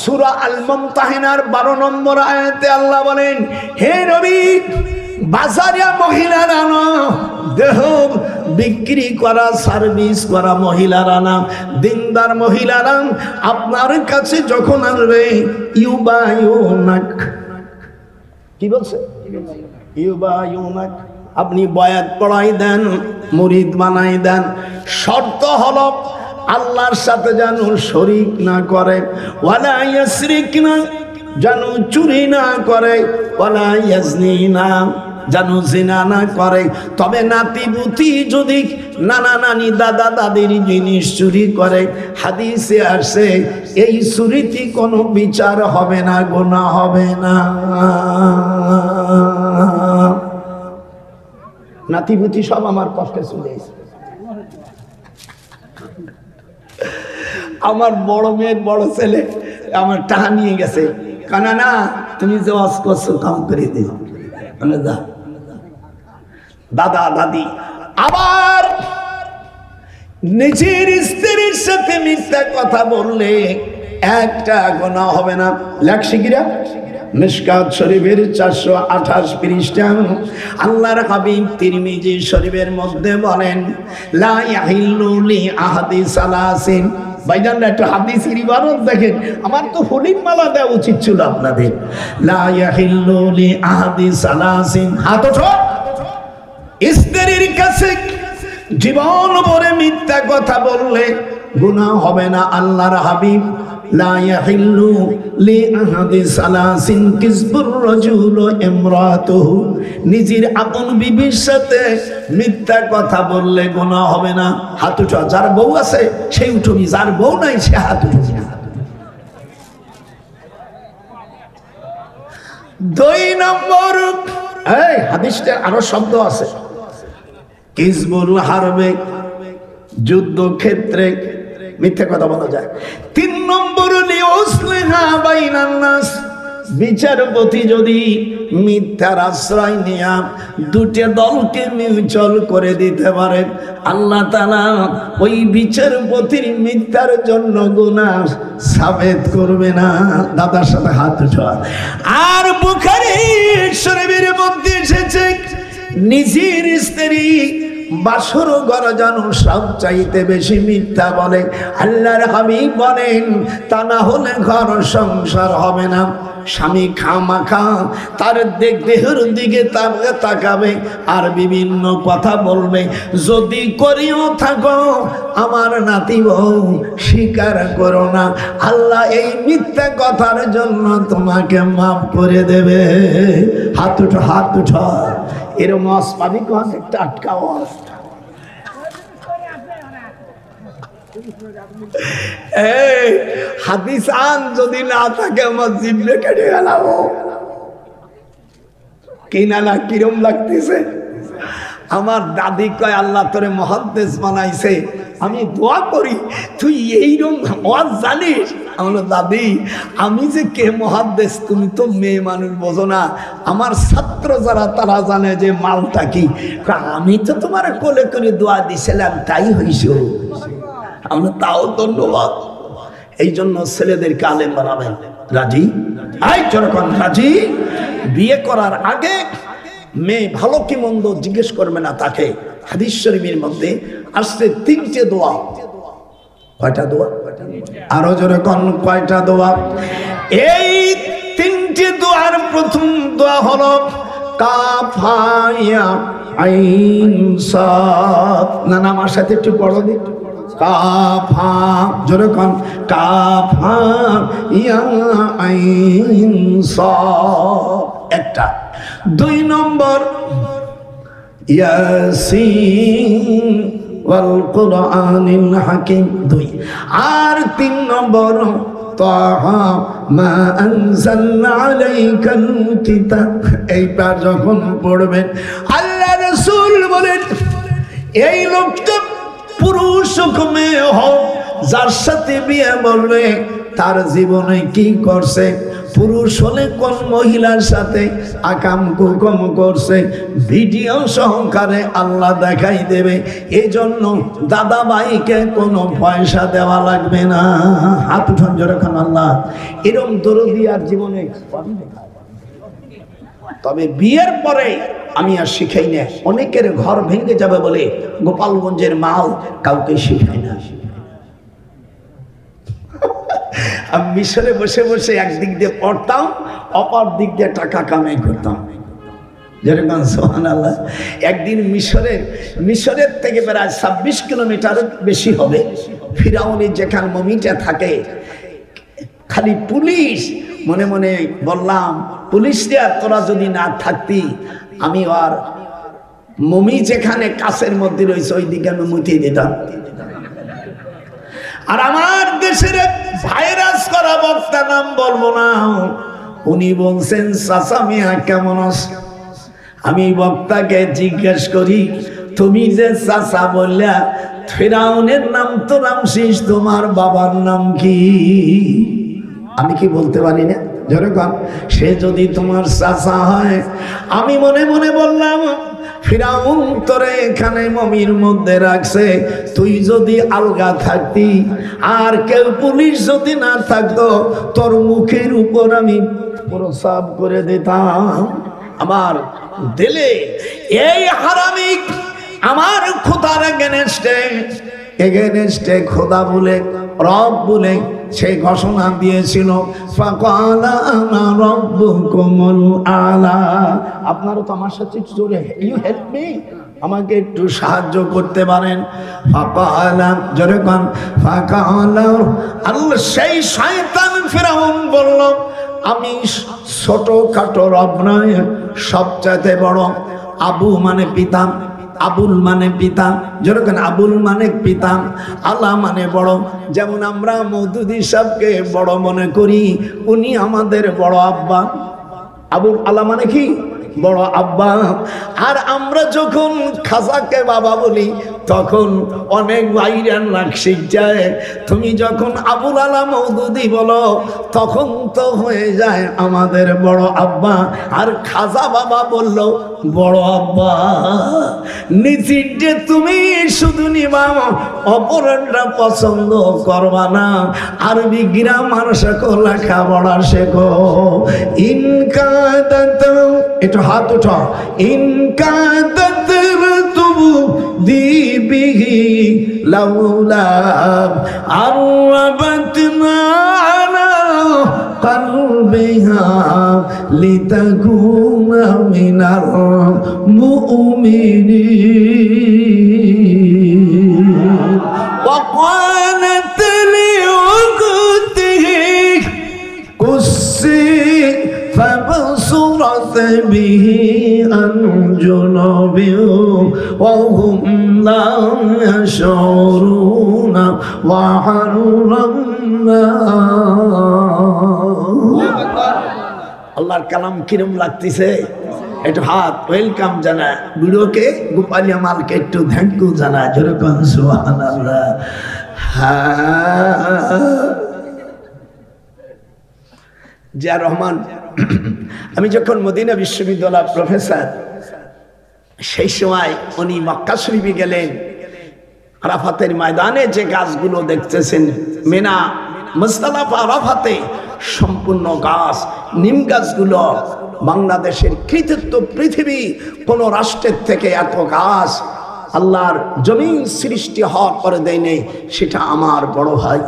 সূরা আল মুমতাহিনার 12 নম্বর আয়াতে আল্লাহ বলেন, হে নবী, বাজারিয়া মহিলারা না, দেহ বিক্রি করা, সার্ভিস করা মহিলারা না, দিনদার মহিলারা আপনার কাছে যখন আসবে, ইউবায়ুনাক, কি বলছে, ইউবায়ুনাক, আপনি বয়াত পড়াই দেন, মুরিদ বানাই দেন। শর্ত হলো আল্লাহর সাথে যেন শরীক না করে, ওয়ালা ইয়াসরিকনা, যেন চুরি না করে, ওয়ালা ইয়াজনিনা, যেন জিনা না করে। তবে নাতি পুতি যদি, নানা নানি, দাদা দাদির জিনিস চুরি করে, হাদিসে আসে এই চুরিতে কোনো বিচার হবে না, গুনাহ হবে না। নাতিপুতি সব আমার কষ্টে চলে এসেছে। আমার বড় মেয়ের বড় ছেলে আমার টাকা নিয়ে গেছে, কানা না তুমি যে ওয়াজ করছো কাম করে দিও, দাদা দাদি। আবার নিজের স্ত্রীর সাথে মিথ্যা কথা বললে একটা গুনাহ হবে না। লেখছি কিরা, মিশকাত শরীফের 428 পৃষ্ঠা আল্লাহর হাবিব তিরমিজি শরীফের মধ্যে বলেন, লা ইয়াহিল্লু লি আহাদি সালাসিন। ভাইজান একটা হাদিসের ইবারত দেখেন, আমার তো হলির মালা দেওয়া উচিত ছিল আপনাদের। লা ইয়াহিল্লু লি আহাদি সালাসিন, হাত ওঠো। স্ত্রীর কাছে জীবন ভরে মিথ্যা কথা বললে গুনাহ হবে না। আল্লাহর হাবিব, লা ইয়াহিল্লু লি আহাদি সালাসিন কিসবুর রাজুল ইমরাতুহু, নিজের আপন বিবির সাথে মিথ্যা কথা বললে গুনাহ হবে না। হাত উঠো, যার বউ আছে সে উঠবি, যার বউ নাই সে হাত উঠবি না। 2 নম্বর, এই হাদিসটার আরো শব্দ আছে, কিসবুল হারবে, যুদ্ধ ক্ষেত্রে মিথ্যা কথা বলা যায়। 3 নম্বর, লিউসলিহা বাইনান নাস, বিচারপতি যদি মিথ্যার আশ্রয় নিয়ে দুটো দলকে মিউচুয়াল করে দিতে পারে, আল্লাহ তাআলা ওই বিচারপতির মিথ্যার জন্য গুনাহ সাবেত করবে না। দাদার সাথে হাত উঠা। আর বুখারী শরীফের মধ্যে এসেছে, নিজের স্ত্রী বাসর ঘর যেন সব চাইতে বেশি মিথ্যা বলে। আল্লাহর হাবিব বলেন, তা না হলে ঘর সংসার হবে না। স্বামী খামাখা তার দেহের দিকে তাকাবে আর বিভিন্ন কথা বলবে। যদি করিও থাকো আমার নাতি বউ, স্বীকার করো না, আল্লাহ এই মিথ্যা কথার জন্য তোমাকে মাফ করে দেবে। হাত উঠো, হাত উঠো। এরকম ওয়াজ পাবি কোন একটা আটকা ওয়াজ। এই হাদিস আন যদি না থাকে আমার জিভে কেটে গেলাম। কিনা না কিরম লাগতেছে। আমার দাদি কয়, আল্লাহ তোরে মুহাদ্দিস বানাইছে, আমি দোয়া করি তুই এইরকম ওয়াজ জানিস। আমার দাদি, আমি যে কে মুহাদ্দিস তুমি তো মেয়ে মানুষ বোঝো না, আমার ছাত্র যারা তারা জানে যে মালটা কি। আমি তো তোমার কোলে করে দোয়া দিছিলাম, তাই হইছে। আমরা তাও ধন্যবাদ। এই জন্য ছেলেদেরকে আলেম বানাবেন। রাজি? যখন রাজি, বিয়ে করার আগে মেয়ে ভালো কি মন্দ জিজ্ঞেস করবে না তাকে। হাদিস শরীফের মধ্যে আসছে 3টে দোয়া। কয়টা দোয়া? আরো জোরে কোন কয়টা দোয়া? এই 3টে দোয়ার প্রথম দোয়া হলো কাফায়া আইন সাদ। না না, আমার সাথে একটু পড়ো দিন। কাফা, জোরে কোন, কাফা ইয়া আইন সাদ একটা। 2 নম্বর ইয়াসিন ওয়াল কুরআনিল হাকিম। 2 আর 3 নম্বর তাহা মা আনজালনা আলাইকাল কিতাব। এইবার যখন পড়বেন আল্লাহ রাসূল বলেন এই লোকটা পুরুষ হোক মেয়ে হোক যার সাথে বিয়ে বলবে তার জীবনে কি করছে, পুরুষ হলে কোন মহিলার সাথে আকাম কুকম করছে ভিডিও সহকারে আল্লাহ দেখাই দেবে। এই জন্য দাদা ভাইকে কোনো পয়সা দেওয়া লাগবে না। হাত উঠান যখন আল্লাহ এরকম দরদি আর জীবনে। তবে বিয়ের পরে আমি আর শিখাই না, অনেকের ঘর ভেঙে যাবে বলে গোপালগঞ্জের মাল কাউকে শিখাই না। আমি মিশরে বসে বসে একদিক দিয়ে পড়তাম, অপর দিক দিয়ে টাকা কামাই করতাম। যেরকম সুবহানাল্লাহ। একদিন মিশরের থেকে প্রায় 26 কিলোমিটার বেশি হবে ফিরাউনের যেখানে মমিটা থাকে, খালি পুলিশ। মনে মনে বললাম পুলিশ দিয়া তোরা যদি না থাকতি আমি আর মমি যেখানে কাছের মধ্যে রয়েছে ওই দিকে আমি মুতিয়ে দিতাম। আর আমার দেশের ভাইরাস করা বক্তা, নাম বলবো না, উনি বলছেন চাচা মিয়া কেমন আছে। আমি বক্তাকে জিজ্ঞেস করি তুমি যে চাচা বললা ফিরাউনের নাম তো রামসিস, তোমার বাবার নাম কি? আমি কি বলতে পারি না? যেরকম সে যদি তোমার চাচা হয়। আমি মনে মনে বললাম ফিরাউন তোরে এখানে মমির মধ্যে রাখছে, তুই যদি আলগা থাকতি আর কেউ পুলিশ যদি না থাকতো তোর মুখের উপর আমি প্রসাব করে দিতাম। আমার দিলে এই হারামি আমার খোদার এগেনস্টে খোদা বলে রব বলে সে ঘোষণা দিয়েছিল ফাকালা আনা রাব্বুকুমুল আলা। আপনারা তো আমার সাথে জোরে ইউ হেল্প মি, আমাকে একটু সাহায্য করতে পারেন। ফাকালা জোরে কোন ফাকালা আল্লাহ, সেই শয়তান ফিরাউন বলল আমি ছোটখাটো রব নয়, সবচাইতে বড়। আবু মানে পিতা, আবুল মানে পিতা, যেরকম আবুল মানে পিতা, আল্লাহ মানে বড়। যেমন আমরা মওদুদি সাহেবকে বড় মনে করি, উনি আমাদের বড় আব্বা। আবুল আল্লাহ মানে কি? বড় আব্বা। আর আমরা যখন খাজাকে বাবা বলি তখন অনেক ভাইরা নাকশিক যায়। তুমি যখন আবুল আলা মওদুদি বলো তখন তো হয়ে যায় আমাদের বড় আব্বা। আর খাজা বাবা বললো বড় আব্বা। নিজেরটা তুমি শুধু নিবা, অপরেরটা পছন্দ করবা না। আরবি গ্রামার শেখো, লেখাপড়া শেখো। ইনকাদাত, একটু হাত উঠা। ইনকাদাত তুবু দিবিহি লাউলা আরবাতনা আলা কলবিহা লিতাকুনা মিনাল মুমিনিন। وقالت لأخته قصي فبصرت به عن جنوب وهم لا يشعرون وحرمنا। আল্লাহর কালাম কিরম লাগতেছে? একটু হাত ওয়েলকাম জানা, ভিডিওকে গোপালিয়া মালকে একটু থ্যাংক ইউ জানা, যেরকম সুবহানাল্লাহ। জিয়া রহমান, আমি যখন মদিনা বিশ্ববিদ্যালয়ের প্রফেসর, সেই সময় উনি মক্কা শরীফে গেলেন। আরাফাতের ময়দানে যে গাছগুলো দেখতেছেন, মিনা মুজদালিফা আরাফাতে সম্পূর্ণ গাছ, নিম গাছগুলো বাংলাদেশের কৃতিত্ব। পৃথিবী কোন রাষ্ট্রের থেকে এত গাছ আল্লাহর জমিন সৃষ্টি হওয়ার পরে দেয় নেই। সেটা আমার বড় ভাই,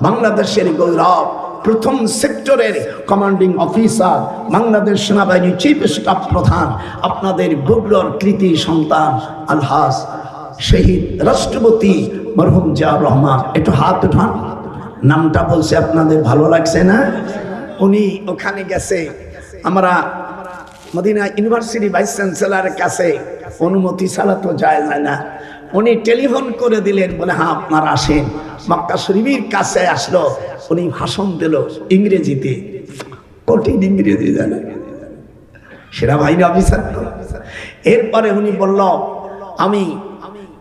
বাংলাদেশের গৌরব, প্রথম সেক্টরের কমান্ডিং অফিসার, বাংলাদেশ সেনাবাহিনী চিফ স্টাফ প্রধান, আপনাদের গুগলর কৃতি সন্তান আলহাজ শহীদ রাষ্ট্রপতি মরহুম জিয়া রহমান। একটু হাত উঠান। নামটা বলছে আপনাদের ভালো লাগছে না? উনি ওখানে গেছে। আমরা মদিনা ইউনিভার্সিটি ভাইস চ্যান্সেলরের কাছে অনুমতি ছাড়া তো যায় না। উনি টেলিফোন করে দিলেন, বলে হ্যাঁ আপনারা আসেন। মক্কা শরীফের কাছে আসলো, উনি ভাষণ দিল ইংরেজিতে, কঠিন ইংরেজি জানে, সেনাবাহিনী অফিসার। এরপরে উনি বলল, আমি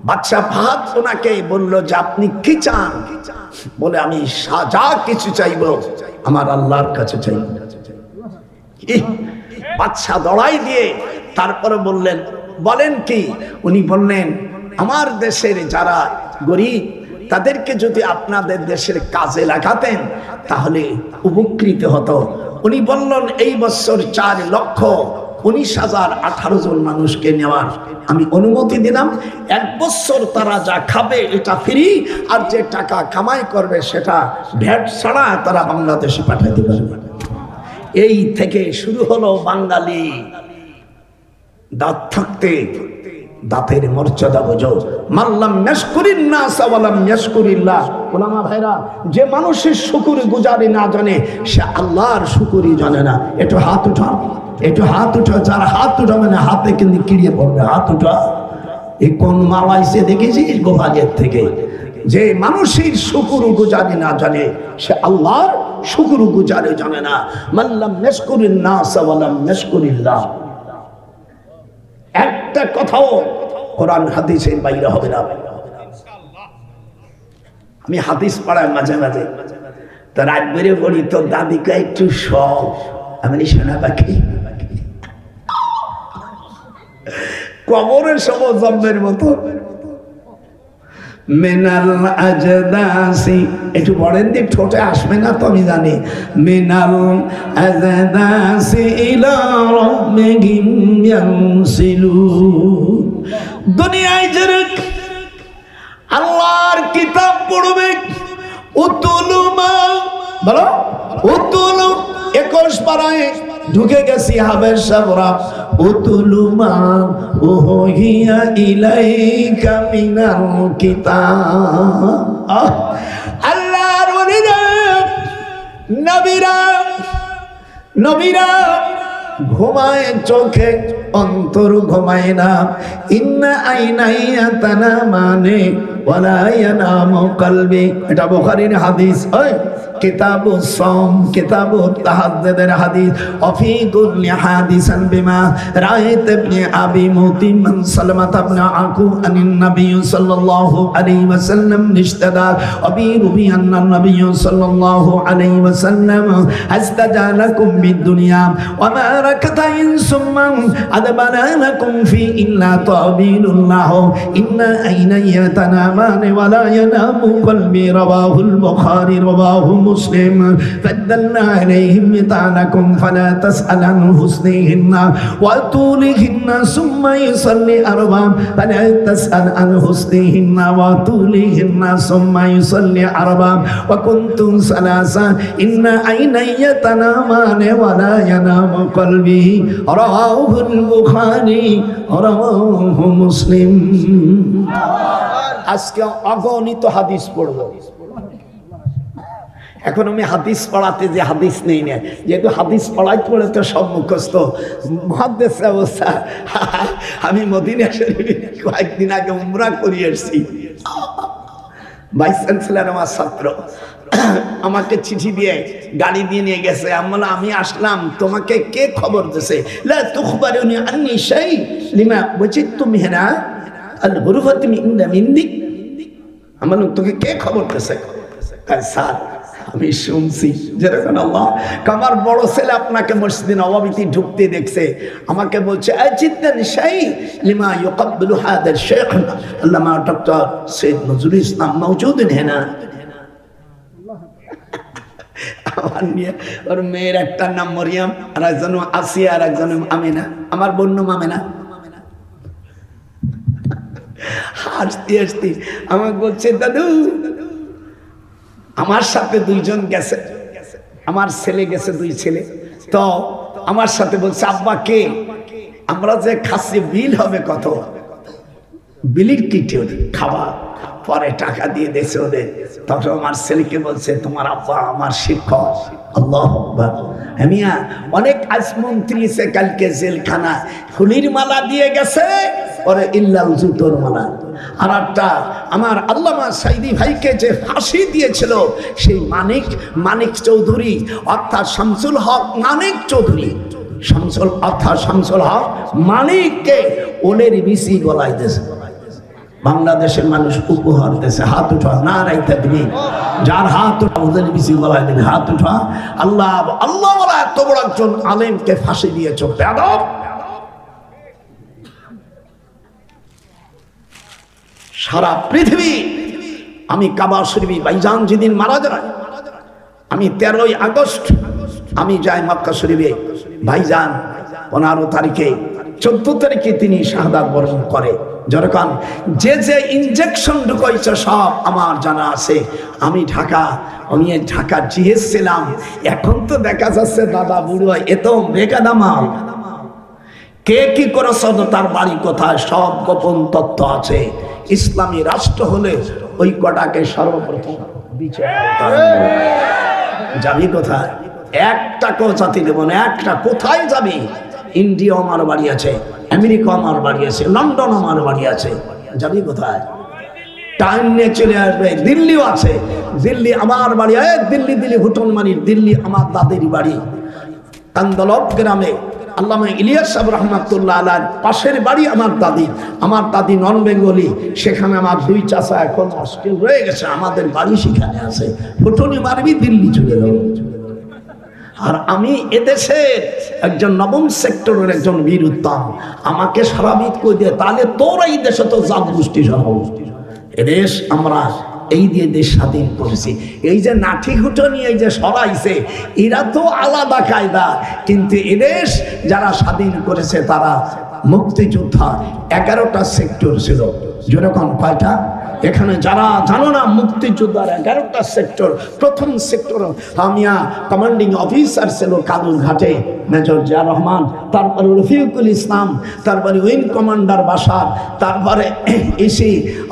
বাদশা ফাহাদ ওনাকে বলল যে আপনি কি চান? বলে আমি যা কিছু চাইব আমার আল্লাহর কাছে চাইব। বাদশা দড়াই দিয়ে তারপরে বললেন, বলেন কি? উনি বললেন, আমার দেশের যারা গরিব তাদেরকে যদি আপনাদের দেশের কাজে লাগাতেন তাহলে উপকৃত হতো। উনি বললেন, এই বছর 4,19,018 জন মানুষকে নেওয়ার আমি অনুমতি দিলাম। 1 বছর তারা যা খাবে এটা ফ্রি, আর যে টাকা কামাই করবে সেটা ভ্যাট ছাড়া তারা বাংলাদেশে পাঠাতে পারবে। এই থেকে শুরু হলো বাঙালি দাঁত থাকতে দাঁতের মর্যাদা বোঝো। মাল্লাম ইয়াশকুরিন নাস ওয়ালাম ইয়াশকুরিল্লাহ। ওলামা ভাইরা, যে মানুষের শুকর গুজারি না জানে সে আল্লাহর শুকরই জানে না। একটু হাত উঠাও, একটু হাত উঠাও। যার হাত উঠাবে না হাতে কিন্তু কিড়িয়ে পড়বে। হাত উঠা। এই কোন মালাইছে দেখেছিস গোপালের থেকে? যে মানুষের শুকর গুজারি না জানে সে আল্লাহর শুকর গুজারি জানে না। মাল্লাম ইয়াশকুরিন নাস ওয়ালাম ইয়াশকুরিল্লাহ। একটা কথাও কোরআন হাদিসের বাইরে হবে না। আমি হাদিস পড়াই মাঝে মাঝে, তো রাত বেড়ে পড়ি, তোর দাদিকে একটু সব আমি শোনা পাখি কবরের সব জন্মের মতো। মিনাল আজদাসি, একটু বলেন দিয়ে ঠোঁটে আসবে না তো আমি জানি। মিনাল আজদাসি ইলা রাব্বিহিম ইয়ানসিলুন। দুনিয়ায় যারা আল্লাহর কিতাব পড়বে, উতুলুমা বলো, উতুলু 21 পারায় ঢুকে গেছি হাবেশাবরা। উতুলুমা ওহিয়া ইলাইকা মিনাল কিতাব। আল্লাহর ওলিরা নবীরা ঘুমায় চোখে, অন্তর ঘুমায় না। ইন্না আইনাইয়া তানা মানে ওয়ালা ইয়ানামু কলবি। এটা বুখারীর হাদিস। ওই কিতাবুস সাওম, কিতাবুত তাহাজ্জুদের হাদিস। অফি কুল্লি হাদিসান বিমা রাআইত ইবনে আবি মুতিম মান সালামাত ইবনে আকু আনিন নবী সাল্লাল্লাহু আলাইহি ওয়াসাল্লাম নিশতাদা আবি রুবি আন্না নবী সাল্লাল্লাহু আলাইহি ওয়াসাল্লাম আস্তাজালাকুম বিদ-দুনিয়া ওয়া মা রাকাতা ইনসুম্মা আদবানা লাকুম ফি ইল্লা তাবিলুল্লাহ ইন্না আইনাইয়া তানামানে ওয়া লা ইয়ানামু কলবি। রাওয়াহুল বুখারী রাওয়াহু মুসলিম। ফাদাল্না আলাইহিম তানাকুম ফালা তাসআল আন হুসনিহিন্না ওয়া তুলিহিন্না সুম্মা ইউসাল্লি আরবা ফালা তাসআল আন হুসনিহিন্না ওয়া তুলিহিন্না সুম্মা ইউসাল্লি আরবা ওয়া কুনতুম সালাসা ইন্না আইনাইয়া তানামানে ওয়া লা ইয়ানামু কলবি। রাওয়াহুল বুখারী রাওয়াহু মুসলিম। আজকে অগণিত হাদিস পড়ব। এখন আমি হাদিস পড়াতে যে হাদিস নেই না, যেহেতু হাদিস পড়াইতে পড়ে তো সব মুখস্থ। মুহাদ্দিস অবস্থা। আমি মদিনা শরীফে কয়েকদিন আগে উমরা করে এসেছি। ভাইস চ্যান্সেলর আমার ছাত্র আমাকে চিঠি দিয়ে গাড়ি দিয়ে নিয়ে গেছে। আমি আসলাম, তোমাকে কে খবর দিয়েছে? লা তুখবারুনি আন্নি শাই লিমা ওয়াজিদতু মিহনা আল হুরুফাতি মিন ইনদিক। আমার তোকে কে খবর দিয়েছে? স্যার আমি শুনছি। যেরকম আল্লাহ, আমার বড় ছেলে আপনাকে মসজিদে নববীতে ঢুকতে দেখছে, আমাকে বলছে জিদ্দান শাই লিমা ইউকাব্বিলু হাদাল শেখ আল্লামা ডক্টর সৈয়দ নজরুল ইসলাম মওজুদুন হেনা। আমার নিয়ে ওর মেয়ের একটা নাম মরিয়ম, আর একজন আসিয়া, আর একজন আমিনা। আমার বোন নাম আমিনা। হাসতে হাসতে আমাকে বলছে, দাদু আমার সাথে 2 জন গেছে, আমার ছেলে গেছে, 2 ছেলে। তো আমার সাথে বলছে, আব্বা কে? আমরা যে খাচ্ছি বিল হবে কত? বিলির কিটে ওদের খাওয়া, পরে টাকা দিয়ে দিয়েছে ওদের। তখন আমার ছেলেকে বলছে, তোমার আব্বা আমার শিক্ষক। আল্লাহু আকবার। মিয়া অনেক আজ মন্ত্রী এসে কালকে জেলখানা ফুলির মালা দিয়ে গেছে, ওরে ইল্লাল জুতোর মালা। আর একটা আমার আল্লামা সাইদি ভাইকে যে ফাঁসি দিয়েছিল সেই মানিক চৌধুরী অর্থাৎ শামসুল হক মানিক চৌধুরী, শামসুল হক মানিককে ওলের বিসি গলায় দিয়েছে। বাংলাদেশের মানুষ উপহার দিয়েছে, হাত উঠা না রাইতে দিবি, যার হাত উঠা ওদের বিসি গলায় দিবি, হাত উঠা। আল্লাহ আল্লাহ বলা এত বড় একজন আলেমকে ফাঁসি দিয়েছ বেয়াদব। সারা পৃথিবী, আমি কাবা শরীফে ভাইজান যেদিন মারা যায়, আমি 13ই আগস্ট আমি যাই মক্কা শরীফে। ভাইজান 15 তারিখে 14 তারিখে তিনি শাহাদাত বরণ করে। যখন যে ইনজেকশন ঢুকাইছে সব আমার জানা আছে। আমি ঢাকা জিয়েছিলাম। এখন তো দেখা যাচ্ছে দাদা বুড়ো এত বেকাদামাল, কে কি করেছে, তার বাড়ি কোথায়, সব গোপন তথ্য আছে। ইসলামী রাষ্ট্র হলে ওই কটাকে সর্বপ্রথম বিচার যাবি কোথায়? একটা কেউ জাতি দেব না, একটা কোথায় যাবি? ইন্ডিয়া আমার বাড়ি আছে, আমেরিকা আমার বাড়ি আছে, লন্ডন আমার বাড়ি আছে, যাবি কোথায়? টাইম নিয়ে চলে আসবে। দিল্লিও আছে, দিল্লি আমার বাড়ি, দিল্লি হুটন মানির দিল্লি আমার দাদির বাড়ি কান্দলব গ্রামে। আল্লামা ইলিয়াস সাহেব রহমাতুল্লাহ আলাইহির পাশের বাড়ি আমার দাদি নন বেঙ্গলি। সেখানে আমার 2 চাচা এখন হস্টেল রয়ে গেছে, আমাদের বাড়ি সেখানে আছে। ফুটনি মারবি দিল্লি চলে যাবো। আর আমি এদেশের একজন 9ম সেক্টরের একজন বীর উত্তম, আমাকে সারাবিদ কই দিয়ে তাহলে তোরা এই দেশে তো জাত গোষ্ঠী সহ এদেশ আমরা এই দিয়ে দেশ স্বাধীন করেছি। এই যে নাঠি ঘুটনি এই যে সরাইছে, এরা তো আলাদা কায়দা, কিন্তু এদেশ যারা স্বাধীন করেছে তারা মুক্তিযোদ্ধা। 11টা সেক্টর ছিল। যেরকম কয়টা এখানে যারা জানো না, মুক্তিযোদ্ধার 11টা সেক্টর। প্রথম সেক্টর হামিয়া কমান্ডিং অফিসার ছিল কালুর ঘাটে মেজর জিয়া রহমান, তারপরে রফিকুল ইসলাম, তারপরে উইং কমান্ডার বাসার, তারপরে এসি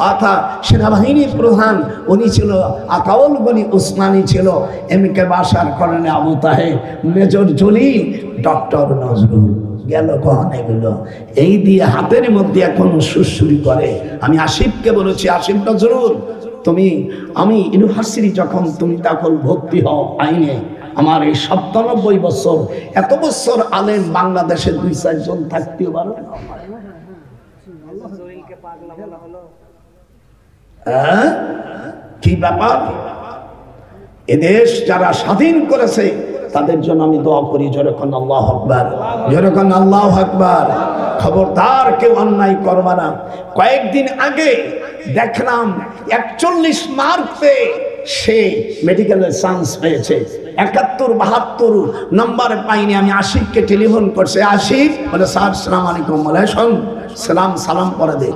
অর্থাৎ সেনাবাহিনীর প্রধান উনি ছিল আকাউল গনি উসমানী ছিল, এমকে বাসার colonel Abu Taher, major Jalil, doctor Nazrul. গেল কখন এগুলো? এই দিয়ে হাতের মধ্যে এখন সুরসুরি করে। আমি আসিফকে বলেছি, আসিফ নজরুল আমি ইউনিভার্সিটি যখন তুমি তখন ভর্তি হও আইনে, আমার এই 97 বছর, এত বছর আলেম বাংলাদেশে 2-4 জন থাকতেও পারে। কি ব্যাপার? এদেশ যারা স্বাধীন করেছে তাদের জন্য আমি দোয়া করি, যেরকম আল্লাহু আকবার, যেরকম আল্লাহু আকবার। খবরদার কেউ অন্যায় করবা না। কয়েকদিন আগে দেখলাম 41 মার্ক পেয়ে সে মেডিকেলের চান্স পেয়েছে। 71-72 নম্বর পাইনি। আমি আসিফকে টেলিফোন করছে, আসিফ বলে স্যার সালাম আলাইকুম, বলে শোন সালাম করে দে।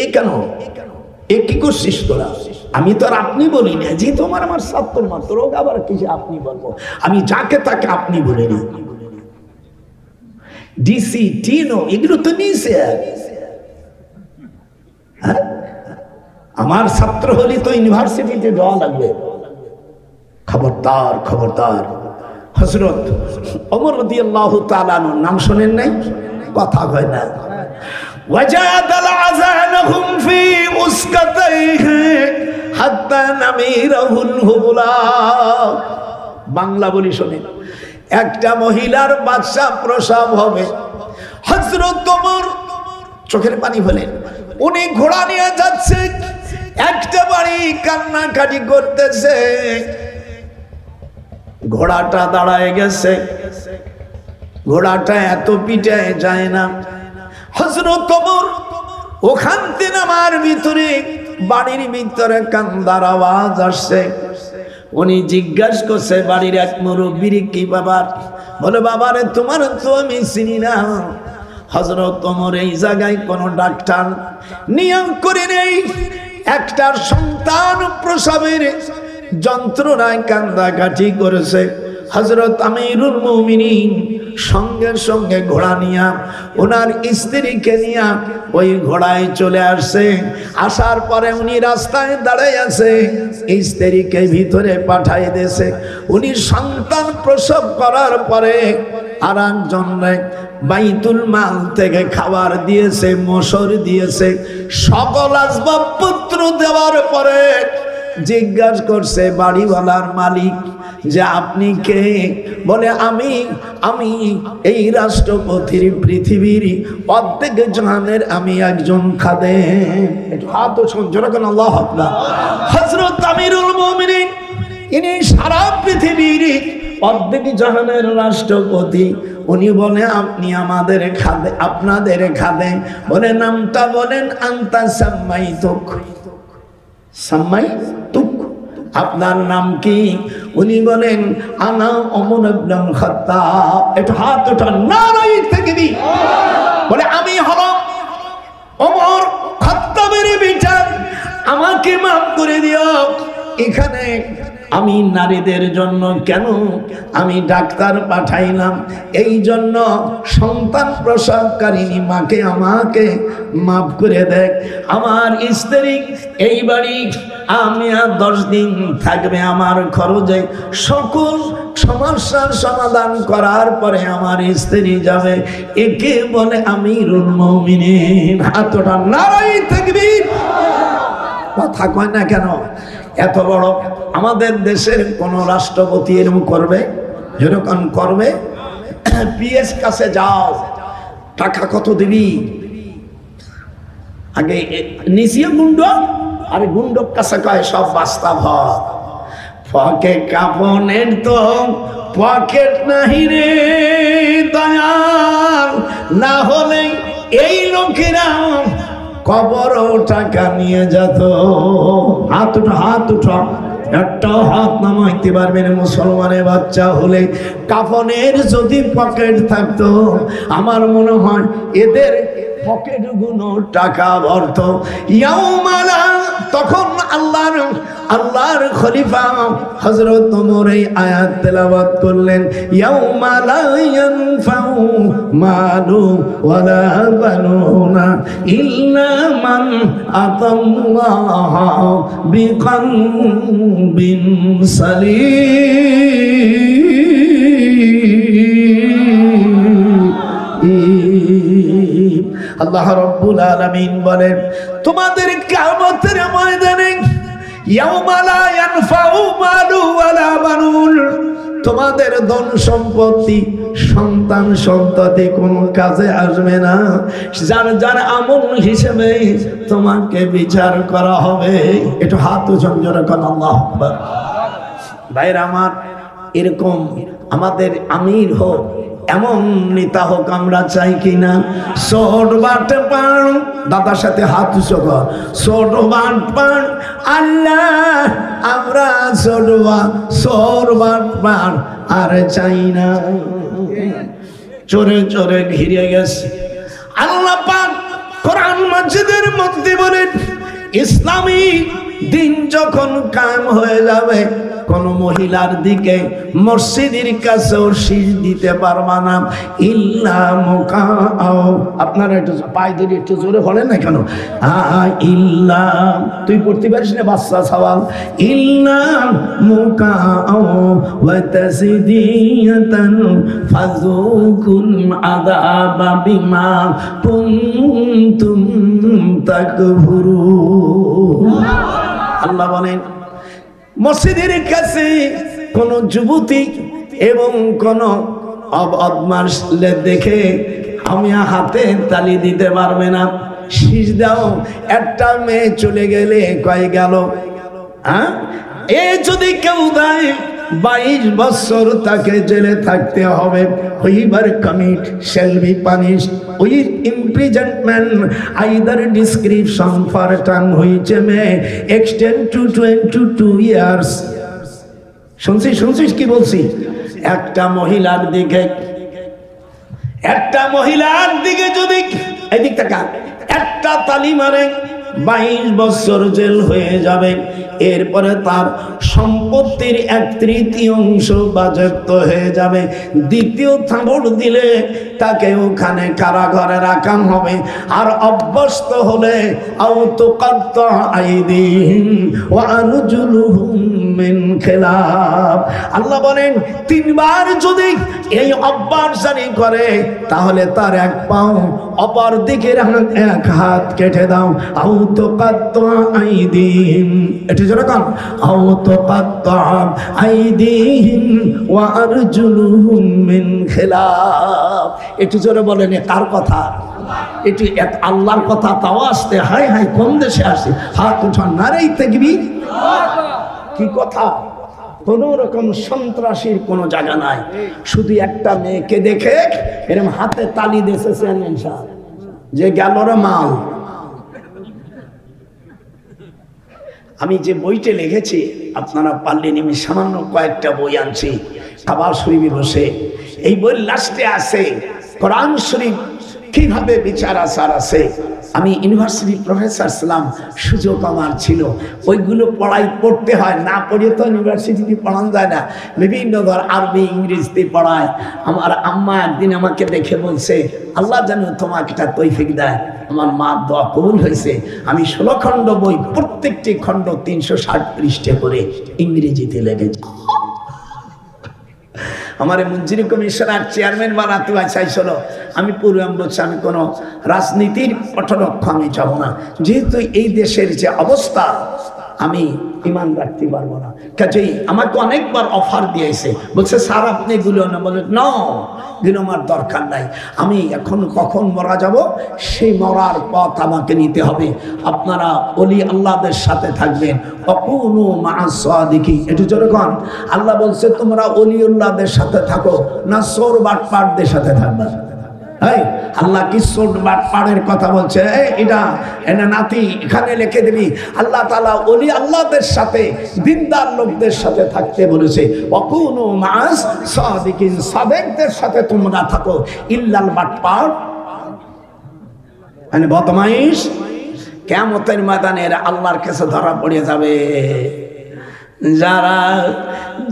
এই কেন এ কি করছিস তোরা? আমি তো আর আপনি বলি না, যে তোমার আমার ছাত্র মাত্র, আবার কি আপনি বলবো? আমি যাকে তাকে আপনি বলি না। ডিসি টিনো এগুলো তো নিয়েছে। আমার ছাত্র হলে তো ইউনিভার্সিটিতে যাওয়া লাগবে। খবরদার খবরদার। হযরত ওমর রাদিয়াল্লাহু তাআলা আনহুর নাম শুনেন নাই? কথা হয় না। ওয়াজাদাল আযানহুম ফি উসকাতাইহি হাত্তা নামিরাহুল হুবলা। বাংলা বলি শোনেন। একটা মহিলার বাচ্চা প্রসব হবে, হযরত ওমর চোখের পানি ফেলেন। উনি ঘোড়া নিয়ে যাচ্ছে, একটা বাড়ি কান্নাকাটি করতেছে। ঘোড়াটা দাঁড়ায় গেছে, ঘোড়াটা এত পিটায় যায় না। হযরত ওমর ওখান থেকে আমার ভিতরে বাড়ির ভিতরে কান্দার আওয়াজ আসছে। উনি জিজ্ঞাসা করছে বাড়ির এক মুরব্বির কি ব্যাপার? বলে বাবারে তোমার তো আমি চিনি না। হযরত ওমর এই জায়গায় কোন ডাক্তার নিয়ম করে নেই। একটা সন্তান প্রসবের যন্ত্রণায় কান্দাকাটি করেছে। হযরত আমিরুল মুমিনিন সঙ্গে সঙ্গে ঘোড়া নিয়া ওনার স্ত্রীকে নিয়া ওই ঘোড়ায় চলে আসছে। আসার পরে উনি রাস্তায় দাঁড়ায় আছে, স্ত্রীকে ভিতরে পাঠাই দিয়েছে। উনি সন্তান প্রসব করার পরে আর একজনে বাইতুল মাল থেকে খাবার দিয়েছে, মোষর দিয়েছে, সকল আসবাবপত্র দেওয়ার পরে জিজ্ঞাসা করছে বাড়িওয়ালার মালিক যে আপনি কে? বলে আমি এই রাষ্ট্রপতির পৃথিবীর অর্ধেক জাহানের আমি একজন খাদেম। একটু হাত উঠান জোরে করে আল্লাহু আকবার। হযরত আমিরুল মুমিনিন ইনি সারা পৃথিবীর অর্ধেক জাহানের রাষ্ট্রপতি। উনি বলে আপনি আমাদের খাদে, আপনাদের খাদে। বলে নামটা বলেন। আনতা সাম্মাইতুক, সাম্মাইতুক, আপনার নাম কি? উনি বলেন আনা ওমর ইবনে খাত্তাব। একটু হাত উঠান নারায়ে তাকবীর। বলে আমি হলাম ওমর খাত্তাবের বিচার, আমাকে মাফ করে দিও। এখানে আমি নারীদের জন্য কেন আমি ডাক্তার পাঠাইলাম, এই জন্য সন্তান প্রসবকারিণী মাকে আমাকে মাফ করে দেয়। আমার স্ত্রী এই বাড়ি আমি আর 10 দিন থাকবে, আমার খরচে সকল সমস্যার সমাধান করার পরে আমার স্ত্রী যাবে। একে বলে আমিরুল মুমিনিন। হাতটা নারায়ে তাকবীর। কথা কয় না কেন? এত বড় আমাদের দেশের কোন রাষ্ট্রপতি এরকম করবে? যেরকম করবে পিএস কাছে যাও, টাকা কত দিবি? আগে নিচিয়ে গুন্ড, আরে গুন্ডক কাছে কয় সব বাস্তব হয়। পকেট কাপনের তো পকেট নাহি রে দয়াল, না হলে এই লোকেরা কবরও টাকা নিয়ে যেত। হাত উঠো, হাত উঠো। একটাও হাত নামাইতে পারবেন মুসলমানের বাচ্চা হলে। কাফনের যদি পকেট থাকতো আমার মনে হয় এদের পকেট গুলো টাকা ভরত। ইয়াউমালা, তখন আল্লাহর খলিফা হযরত ওমর এই আয়াত তেলাওয়াত করলেন। ইয়াউমালা ইয়ানফাউ মালু ওয়ালা বানুনা ইল্লা মান আতাল্লাহা বিকলবিন সালিম। আল্লাহ রাব্বুল আলামিন বলেন তোমাদের কিয়ামতের ময়দানে ইয়াউমা লা ইয়ানফাউ মালু ওয়ালা বানুন, তোমাদের ধন সম্পত্তি সন্তান সন্ততি কোন কাজে আসবে না। যার যার আমল হিসেবে তোমাকে বিচার করা হবে। একটু হাত উঁচু করে আল্লাহু আকবার। ভাইরা আমার, এরকম আমাদের আমির হোক, এমন নেতা হোক আমরা চাই কিনা? সোট বাট পান, দাদার সাথে হাত উঁচু কর। সোট বাট পান আল্লাহ, আমরা সোট বাট পান আর চাই না। চোরে চোরে ঘিরে গেছে। আল্লাহ পাক কোরআন মাজিদের মধ্যে বলেন ইসলামী দিন যখন কায়েম হয়ে যাবে, কোন মহিলার দিকে মসজিদের কাছেও শীষ দিতে পারবা না। ইল্লা মুকাও, আপনারা একটু পায়ে ধরে একটু জোরে বলেন না কেন? ইল্লা, তুই পড়তে পারিস না বাচ্চা সওয়াল। ইল্লা মুকাও ওয়া তাসদিয়াতান ফাযুকুল আযাবা বিমা কুনতুম তাকফুরুন। আল্লাহ বলেন মসজিদের কাছে কোন যুবতী এবং কোন বদমাশ দেখে আমি হাতে তালি দিতে পারবে না। শীষ দাও। একটা মেয়ে চলে গেলে কয় গেল? হ্যাঁ, এ যদি কেউ দেয় 22 বছর তাকে জেলে থাকতে হবে। Whoever commit shall be punished with imprisonment either description for term which may extend to 22 years. শুনছিস কি বলছি? একটা মহিলার দিকে যদি এদিক টাকা একটা তালি মারে 22 বছর জেল হয়ে যাবে। এরপরে তার সম্পত্তির 1/3 বাজেয়াপ্ত হয়ে যাবে। দ্বিতীয় থাবড় দিলে তাকে ওখানে কারাগারে রাখা হবে। আর অভ্যস্ত হলে আও তুকাত্তা আইদিহিম ওয়া আরজুলুহুম মিন খিলাফ। আল্লাহ বলেন তিনবার যদি এই অভ্যাস জারি করে তাহলে তার এক পাও অপর দিকের এক হাত কেটে দাও। আও তুকাত্তা আইদিহিম, এটা যেরকম আও তুকাত্তা আইদিহিম ওয়া আরজুলুহুম মিন খিলাফ। একটু জোরে বলেন কার কথা? এটি আল্লাহর কথা। তাও আসতে হাই হাই কোন দেশে আসে, হাত উঠান নারেই তাকবীর। কি কথা? কোন রকম সন্ত্রাসীর কোন জায়গা নাই। শুধু একটা মেয়েকে দেখে এরকম হাতে তালি দিয়েছেন যে গেল রে মাল। আমি যে বইটা লিখেছি আপনারা পারলেন, আমি সামান্য কয়েকটা বই আনছি কাবা শরীফে বসে। এই বই লাস্টে আছে কোরআন শরীফ কিভাবে বিচার আচার আছে। আমি ইউনিভার্সিটি প্রফেসর ছিলাম, সুযোগ আমার ছিল। ওইগুলো পড়তে হয়, না পড়ে তো ইউনিভার্সিটিতে পড়ানো যায় না। বিভিন্ন ধর আরবি ইংরেজিতে পড়ায়। আমার আম্মা একদিন আমাকে দেখে বলছে, আল্লাহ যেন তোমাকে একটা তৌফিক দেয়। আমার মা দোয়া কবুল হয়েছে। আমি 16 খণ্ড বই, প্রত্যেকটি খণ্ড 360 পৃষ্ঠা করে ইংরেজিতে লেগেছি। আমার মঞ্জুরি কমিশনার চেয়ারম্যান বানাতে চাইছিল। আমি পূর্বে বলছি আমি কোনো রাজনীতির পটলক্ষ আমি যাব না, যেহেতু এই দেশের যে অবস্থা আমি ইমান রাখতে পারবো না। কাজেই আমাকে অনেকবার অফার দিয়েছে, বলছে স্যার আপনি এগুলো না, বলে না এগুলো আমার দরকার নাই। আমি এখন কখন মরা যাব, সেই মরার পথ আমাকে নিতে হবে। আপনারা ওলি আল্লাহদের সাথে থাকবেন, অকুনু মা'আস সাদিকিন। একটু জোরে কোন। আল্লাহ বলছে তোমরা ওলিউল্লাহদের সাথে থাকো, না চোর বাটপারদের সাথে থাকবা। আল্লাহ কি চোর বাটপারের কথা বলছে? এটা নাতি এখানে লিখে দিবি। আল্লাহ তাআলা ওলি আল্লাহদের সাথে, দিনদার লোকদের সাথে থাকতে বলেছে। ওয়াকুনু মা'আস সাদিকিন, সাদেকদের সাথে তোমরা থাকো। ইল্লাল বাটপার মানে বদমাইশ কিয়ামতের ময়দানে আল্লাহর কাছে ধরা পড়ে যাবে। যারা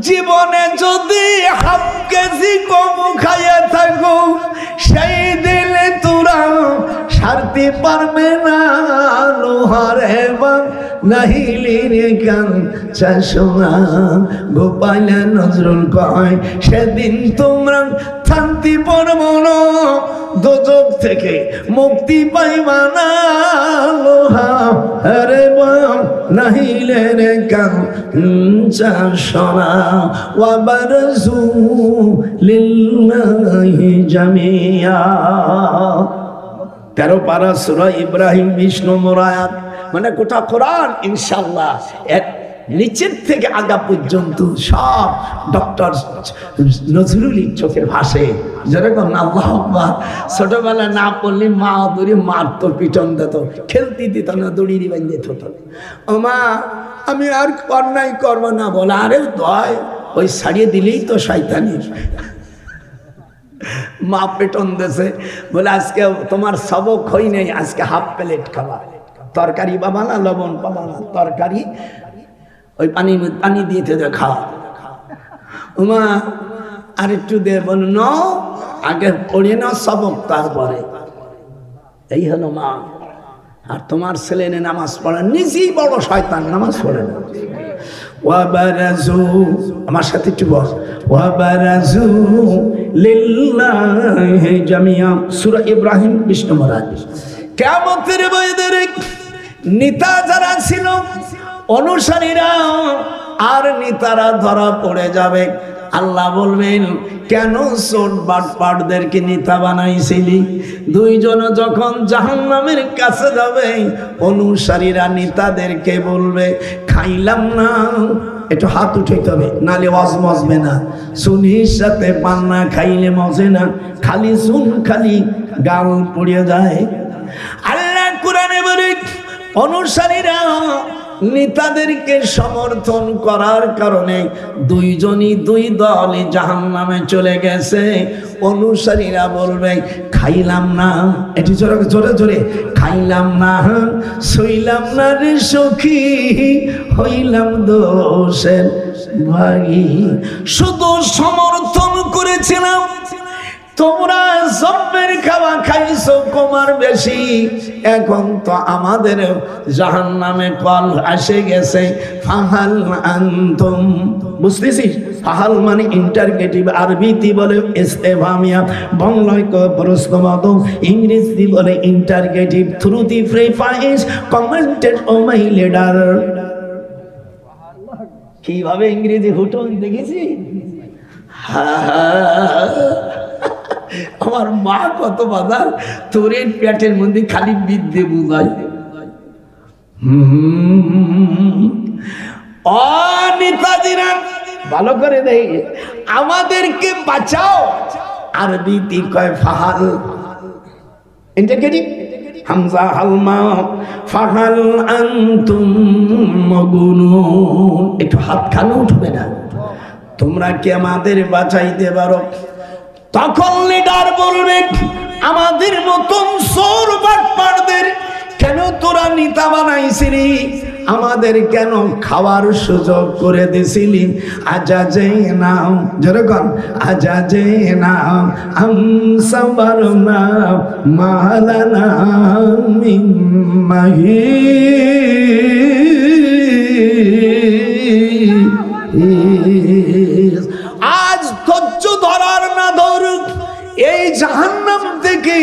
জীবনে যদি হাফ কেজি কম খাইয়া থাকো, সেই দিলে তোরা সারতে পারবে না লোহারে বা নাহিলিরে গান চাষোনা। গোপাল নজরুল কয় সেদিন তোমরা শান্তি পারবো না, দোজখ থেকে মুক্তি পাইবা না লোহা রে বা নাহিলে রে গান চাষোনা। ওয়া বারজু লিল্লাহি জামিয়া। 13 পারা সূরা ইব্রাহিম 20 নম্বর আয়াত। মানে গোটা কোরআন ইনশাআল্লাহ এক নিচের থেকে আগা পর্যন্ত সব ডক্টর নজরুলের চোখে ভাসে। যেরকম আল্লাহ আকবার। ছোটবেলা না পড়লে মা দড়ি মারতো, পিটন দিত, খেলতে দিত না, দড়ি বাঁধে দিত। ও মা আমি আর অন্যায় করবো না বলে, আরে দয় ওই ছাড়িয়ে দিলেই তো শয়তানি। মা পেটন দেছে বলে আজকে তোমার সবক হই নেই, আজকে হাফ প্লেট খাবা। তরকারি পাবা না, লবণ পাবা না, তরকারি ওই পানি দিয়েতে খাওয়া। ওমা আর একটু দে, বল ন আগে পড়ে না সবক, তারপরে। এই হলো মা। আর তোমার ছেলে নামাজ পড়ে, নিজেই বড় শয়তান, নামাজ পড়ে না। ওয়াবারাজু, আমার সাথে একটু বল, ওয়াবারাজু লিল্লাহি জামিয়া। সূরা ইব্রাহিম 20 নম্বর আয়াত। কিয়ামতের ময়দানে নেতা যারা ছিল, অনুসারীরা আর নেতারা ধরা পড়ে যাবে। আল্লাহ বলবেন কেন চোর বাটপারদেরকে নেতা বানাইছিলি? দুইজন যখন জাহান্নামের কাছে যাবে, অনুসারীরা নেতাদেরকে বলবে খাইলাম না। একটু হাত উঠাইতে হবে, নালে ওয়াজ মজবে না। সুনির সাথে পান্না খাইলে মজে না, খালি সুন খালি গাল পড়ে যায়। আল্লাহ কোরআনে বলে অনুসারীরা নেতাদেরকে সমর্থন করার কারণে দুইজনই দুই দলই জাহান্নামে চলে গেছে। অনুসারীরা বলবে খাইলাম না, এটি জোরে জোরে জোরে, খাইলাম না, সইলাম না রে সখী, হইলাম দোষের ভাগী। শুধু সমর্থন করেছিলাম, তোমরা জম্মের খাওয়া খাইছো কমার বেশি, এখন তো আমাদের জাহান্নামে কল আসে গেছে। ফাহাল আনতুম, বুঝতেছিস? ফাহাল মানে ইন্টারগেটিভ, আরবিতে বলে ইস্তেফহামিয়া, বাংলায় প্রশ্নবোধক, ইংরেজি বলে ইন্টারগেটিভ। থ্রু দি প্রিফাইস কমেন্টেড ও মাই লিডার। কিভাবে ইংরেজি হুটন দেখেছি? আমার মা কত বাজার তোরের পেটের মধ্যে খালি বিদ্যে বুঝায়। নেতাজিরা ভালো করে দেয়, আমাদেরকে বাঁচাও। আরবিতে কয় ফাহাল, ইন্টারগেটিভ হামজা হালমা, ফাহাল আনতুম মাগুনুন। একটু হাত খানো উঠবে না? তোমরা কি আমাদের বাঁচাইতে পারো? তখন লিডার বলবে, আমাদের মতন চোর বাটপারদের কেন তোরা নেতা বানাইছিলি? আমাদের কেন খাওয়ার সুযোগ করে দিছিলি? আজাজে নাম, যেরকম আজাজে নাম আমসাবারনা মালানা মিন মাহিস। আজ ধৈর্য ধরার না ধর, এই জাহান্নাম থেকে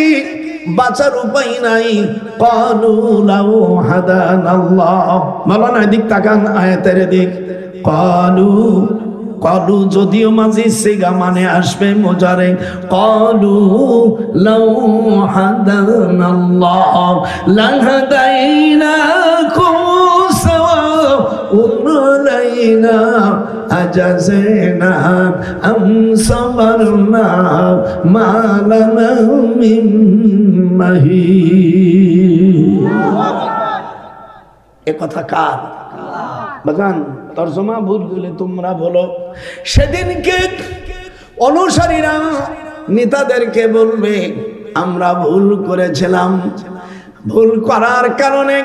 বাঁচার উপায় নাই। ক্বালু লাউ হাদানাল্লাহ, মাওলানা দিক তাকান আয়াতের দিক। ক্বালু যদিও মাঝি সিগা মানে আসবে মুজারে। ক্বালু লাউ হাদানাল্লাহ লাহাদাইনাকুম সাওয়াউন আলাইনা আজাজনা আম সাবারনা মা লানা মিন মাহিস। এ কথা কার? বাজান তরজমা ভুল দিলে তোমরা বলো। সেদিনকে অনুসারীরা নেতাদেরকে বলবে, আমরা ভুল করেছিলাম, ভুল করার কারণে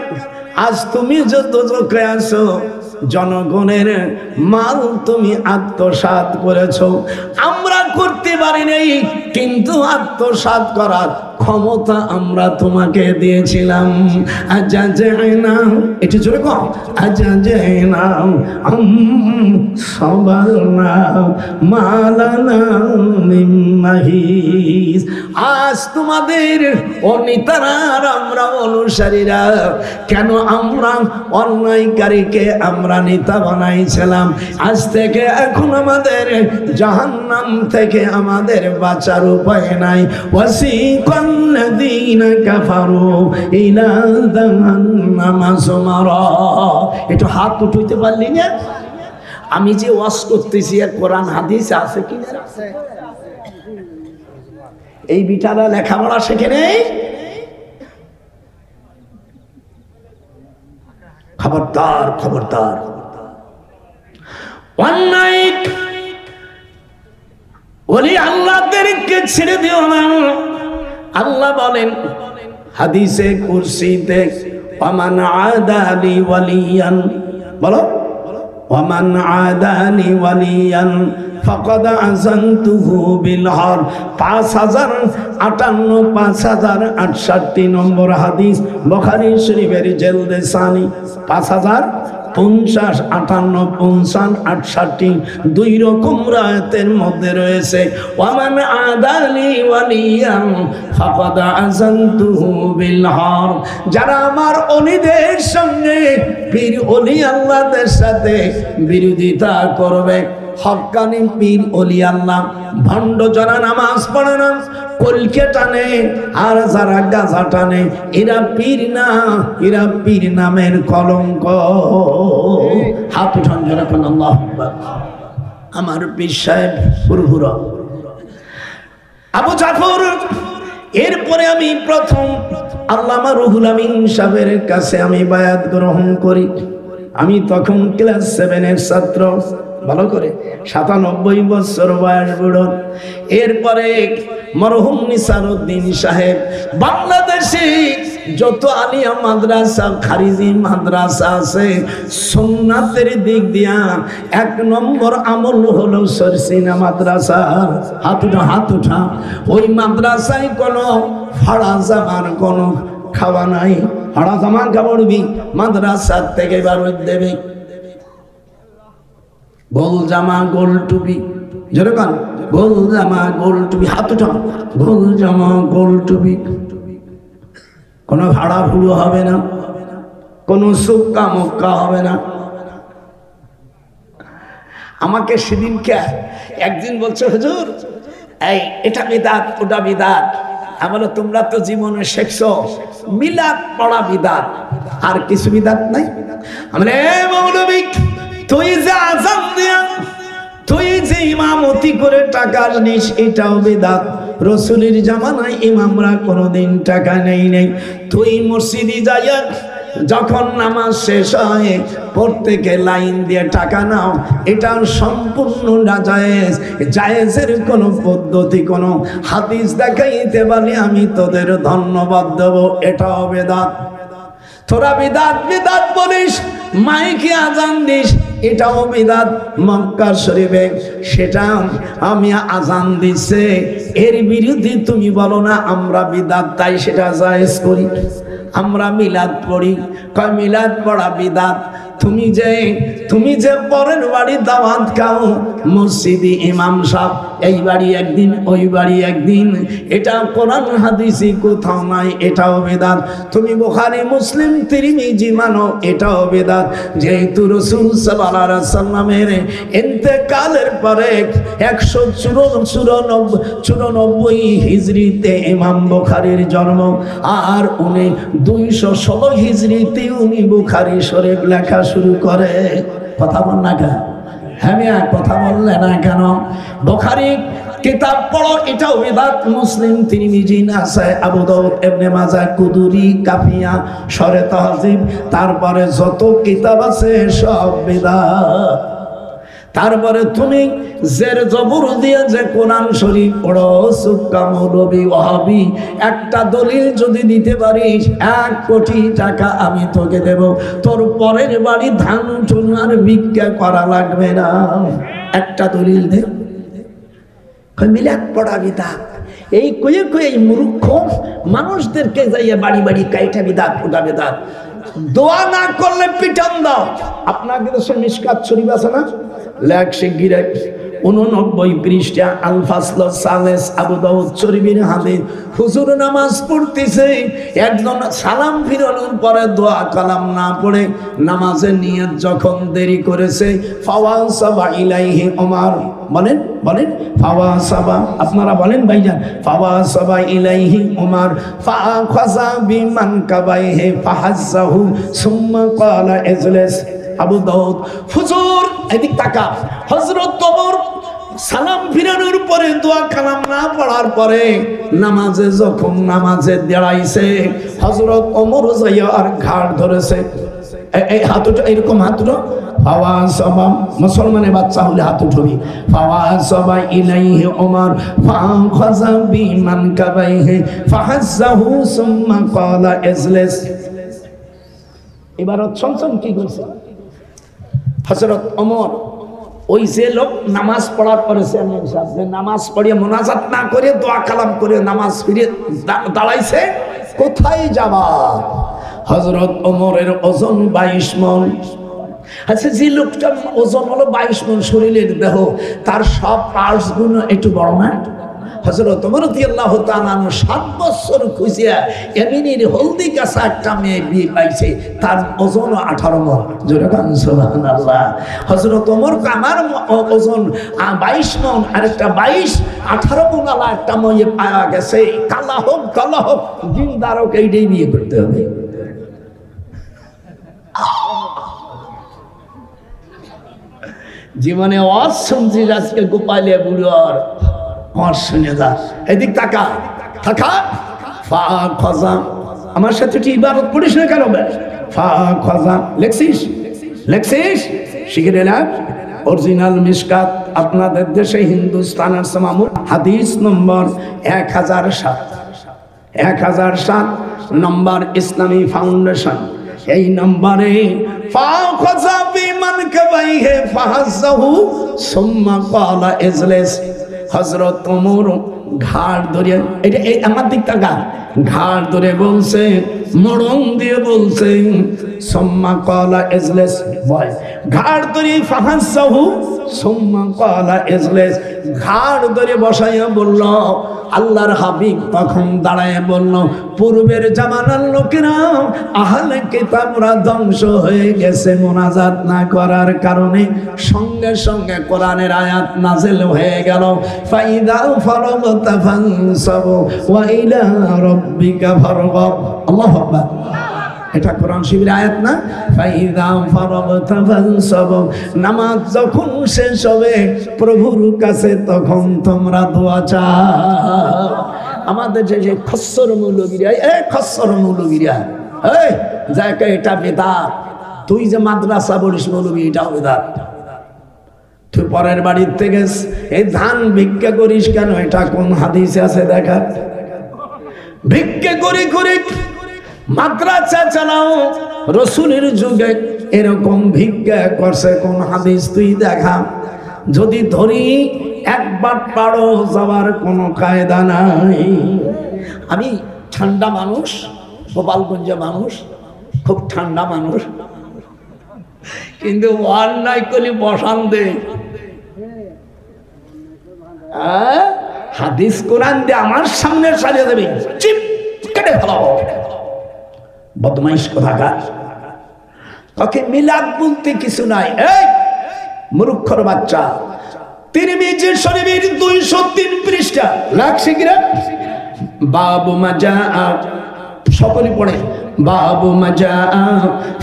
আজ তুমি যত চোখে আছো জনগণের মাল তুমি আত্মসাৎ করেছো। আমরা করতে পারি নাই, কিন্তু আত্মসাৎ করার ক্ষমতা আমরা তোমাকে দিয়েছিলাম। আজাজনা, এটা জোরে কও, আজাজনা সাবারনা মালানা মিন মাহিস। আজ তোমাদের অনিতারা আমরা অনুসারীরা কেন আমরা অন্যায়কারীকে আমরা নেতা বানাইছিলাম। আজ থেকে এখন আমাদের জাহান্নাম থেকে আমাদের বাঁচার উপায় নাই। ওয়াসিকাল্লাযীনা কাফারু ইলা জাহান্নামা যুমারা। একটু হাত উঠাইতে পারলি না? আমি যে ওয়াজ করতেছি আর কোরআন হাদিস আছে কি না? এই বিটারা লেখাপড়া শেখে নেই। খবরদার, খবরদার, অন্যায় ওলি আল্লাহদেরকে ছেড়ে দিও না। আল্লাহ বলেন হাদিসে কুরসিতে, ওয়ামান আদালি ওয়ালিয়ান, বলো ওয়ামান আদালি ওয়ালিয়ান ফাকাদ আযানতুহু বিল হার। 5058 5068 নম্বর হাদিস, বুখারী শরীফের জেলদে সানি 5050 58 50 68 দুই রকম রায়াতের মধ্যে রয়েছে। ওয়ামান আদালি ওয়ালিয়ান ফাকাদ আযানতুহু বিল হার। যারা আমার ওলিদের সঙ্গে পীর ওলি আল্লাহদের সাথে বিরোধিতা করবে, হক্কানি পীর ওলি আল্লাহ, ভণ্ড যারা নামাজ পড়ে না, কলকে টানে, আর যারা গাঁজা টানে, এরা পীর না, এরা পীর নামের কলঙ্ক। হাত উঠান যারা কোন আল্লাহু আকবার। আমার পীর সাহেব ফুরফুরা আবু জাফর। এরপরে আমি প্রথম আল্লামা রুহুল আমিন সাহেবের কাছে আমি বায়াত গ্রহণ করি। আমি তখন ক্লাস 7 ছাত্র, ভালো করে 97 বছর বয়স বুড়ো। এরপরে মরহুম নিসারউদ্দিন সাহেব বাংলাদেশে যত আলিয়া মাদ্রাসা খারিজি মাদ্রাসা আছে সুন্নাতের দিক দিয়া 1 নম্বর আমল হলো সরসিনা মাদ্রাসার। হাত উঠা। ওই মাদ্রাসায় কোনো ভাড়া জামার কোনো খাওয়া নাই। ভাড়া জামা কাপড়বি মাদ্রাসার থেকে বার দেবে। গোল জামা গোল টুপি, জোরে কান, গোল জামা গোল টুপি, হাত উঠা, গোল জামা গোল টুপি। কোনো ভাড়া ভুলো হবে না, কোনো সুক্কা মক্কা হবে না। আমাকে সেদিনকে একদিন বলছে, হুজুর এই এটা বিদাত ওটা বিদাত। আমরা তোমরা তো জীবনে শিখছো মিলাদ পড়া বিদাত, আর কিছু বিদাত নাই। আমরা মৌলবী তুই যে আযান দিয়া তুই যে ইমামতি করে টাকা নিস এটাও বিদাত। রাসূলের জামানায় ইমামরা কোনোদিন টাকা নেই নাই। তুই মসজিদে যাইয়া যখন নামাজ শেষ হয় প্রত্যেকে লাইন দিয়ে টাকা নাও, এটা সম্পূর্ণ নাজায়েজ। জায়েজের কোনো পদ্ধতি কোনো হাদিস দেখাইতে পারলে আমি তোদের ধন্যবাদ দেব, এটাও বিদআত। তোরা বিদআত বিদআত বলিস, মাইকে আজান দিস, এটাও বিদআত। মক্কা শরীফে সেটা আমি আজান দিছে, এর বিরুদ্ধে তুমি বলো না আমরা বিদআত, তাই সেটা জায়েজ করি। আমরা মিলাদ পড়ি, কয় মিলাদ পড়া বিদআত। তুমি যে পরের বাড়ি দাওয়াত খাও, মসজিদে ইমাম সাহেব এই বাড়ি একদিন ওই বাড়ি একদিন, এটা কোরআন হাদিসে কোথাও নাই, এটাও বিদআত। তুমি বুখারী মুসলিম তিরমিজি মানো, এটাও বিদআত। যেহেতু রাসূল সাল্লাল্লাহু আলাইহি ওয়াসাল্লামের ইন্তেকালের পরে 194 হিজরিতে ইমাম বুখারীর জন্ম, আর উনি 216 হিজরিতে উনি বুখারী শরীফ লেখা শুরু করে। কথা বল না কেন? হ্যাঁ মিয়া, কথা বললে না কেন? বুখারী কিতাব পড়ো, এটাও বিদআত। মুসলিম তিরমিজি নাসাই আবু দাউদ ইবনে মাজাহ কুদুরি কাফিয়া শরে তাহজিব, তারপরে যত কিতাব আছে সব বিদআত। তারপরে তুমি জের জবর দিয়ে যে কোরআন শরীফ পড়ো, সুক্কা মৌলবী ওয়াহাবি, একটা দলিল যদি দিতে পারিস 1 কোটি টাকা আমি তোকে দেব। তোর পরের বাড়ি ধান চুনার ভিক্ষা করা লাগবে না, একটা দলিল দে। মিলাদ পড়া বিদআত। এই কয়ে এই মূর্খ মানুষদেরকে যাইয়া বাড়ি বাড়ি কাইটা বিদআত ওটা বিদআত। দোয়া না করলে পিটান দাও। আপনাকে তো মিশকাত শরীফ আছে না, লেখ শিগগির 89 পৃষ্ঠা আল ফাসল সালেস আবু দাউদ শরীফের হাদিস। হুজুর নামাজ পড়তেছে, একজন সালাম ফিরানোর পরে দোয়া কালাম না পড়ে নামাজের নিয়ত যখন দেরি করেছে, ফাওয়াসাবা ইলাইহি ওমর, বলেন ফাওয়াসাবা, আপনারা বলেন ভাইজান, ফাওয়াসাবা ইলাইহি ওমর ফাখাযা বিমান কাবাইহি ফাহাজ্জাহু সুম্মা ক্বালা ইজলিস। আবু দাউদ, হুজুর এদিক তাকা, হযরত ওমর সালাম ফিরানোর পরে দোয়া কালাম না পড়ার পরে নামাজে যখন নামাজে দাঁড়াইছে, হযরত ওমর যাইয়া আর ঘাড় ধরেছে। এই হাত উঠো, এরকম হাত উঠো। ফাওয়াসাবা, মুসলমানের বাচ্চা হলে হাত উঠবি। ফাওয়াসাবা ইলাইহি ওমর ফাখাযা বিমান কাবাইহি ফাহাজ্জাহু সুম্মা ক্বালা ইজলিস। এবার শুনছেন কি কইছে হযরত ওমর? ওই যে লোক নামাজ পড়ার পরে নামাজ পড়িয়ে মোনাজাত না করে দোয়া কালাম করে নামাজ ফিরে দাঁড়াইছে, কোথায় যাবা? হযরত ওমরের ওজন 22 মণ। আচ্ছা, যে লোকটার ওজন হলো 22 মণ শরীরের দেহ, তার সব পার্টস গুলো একটু বড় না? হযরত ওমর রাদিয়াল্লাহু তাআলা 7 বছর খুঁজিয়া এমিনের হলদি গাছা একটা মেয়ে বিয়ে পাইছে, তার ওজন 18 মণ। জোরে কান সুবহানাল্লাহ। হযরত ওমর আমার ওজন 22 মণ, আর একটা 18 মণ আলা একটা মেয়ে পাওয়া গেছে, কালা হোক দিনদার হোক, এইটাই বিয়ে করতে হবে। জীবনে ওয়াজ শুনছি আজকে গোপালিয়া বুড়োর ওয়াজ শুনে যা। এদিক তাকা ফাখাযা, আমার সাথে তুই ইবাদত পড়িস না কেন? ফাখাযা লেখছিস শিখে নিলাম। অরিজিনাল মিশকাত আপনাদের দেশে হিন্দুস্তানের সামামুর হাদিস নম্বর 1007। 1007 নম্বর ইসলামী ফাউন্ডেশন। এই নম্বরে হযরত ওমর ঘাড় ধরে, এটা এই আমার দিক টাকা, ঘাড় ধরে বলছে, মরণ দিয়ে বলছে সুম্মা ক্বালা ইজলিস, বয় ঘাড় ধরে ফাহাসাহু সুম্মা ক্বালা ইজলিস, ঘাড় ধরে বসাইয়া বলল। আল্লাহর হাবিব তখন দাঁড়ায় বলল, পূর্বের জামানার লোকেরা আহলে কিতাবরা ধ্বংস হয়ে গেছে মুনাজাত না করার কারণে। সঙ্গে সঙ্গে কোরআনের আয়াত নাযিল হয়ে গেল, ফাইদা ফারাগতা ফানসাব ওয়া ইলা রাব্বিকা ফারগাব। আল্লাহু আকবার। এটা কোরআন শরীফের আয়াত না? ফাইদা ফারাগতা ফানসাব, নামাজ যখন শেষ হবে প্রভুর কাছে তখন তোমরা দোয়া চাও। আমাদের যে খচ্চর মৌলবীরা, খচ্চর মৌলবীরা, যাকে এটা বেদাত, তুই যে মাদ্রাসা বলিস মৌলবী, এটাও বেদাত। তুই পরের বাড়ির থেকে এই ধান ভিক্ষা করিস কেন? এটা কোন হাদিসে আছে দেখা? ভিক্ষা করি করি মাদ্রাসা চালাও, রসুলের যুগে এরকম ভিক্ষা করছে কোন হাদিস তুই দেখা? যদি ধরি একবার পারো যাওয়ার কোনো কায়দা নাই। আমি ঠান্ডা মানুষ, গোপালগঞ্জের মানুষ, খুব ঠান্ডা মানুষ, কিন্তু অন্যায় করলে বসান দে। হাদিস কোরআন দিয়ে আমার সামনে সারিয়ে দেবে, চিপ কেটে ফেলাবো। বদমাইশ কোথাকার, কাকে মিলাদ বলতে কিছু নাই। এই মূর্খর বাচ্চা, তিরমিজি শরীফের 203 পৃষ্ঠা লাগছে কিনা? বাবু মাজা, সকলে পড়ে, বাবু মাজা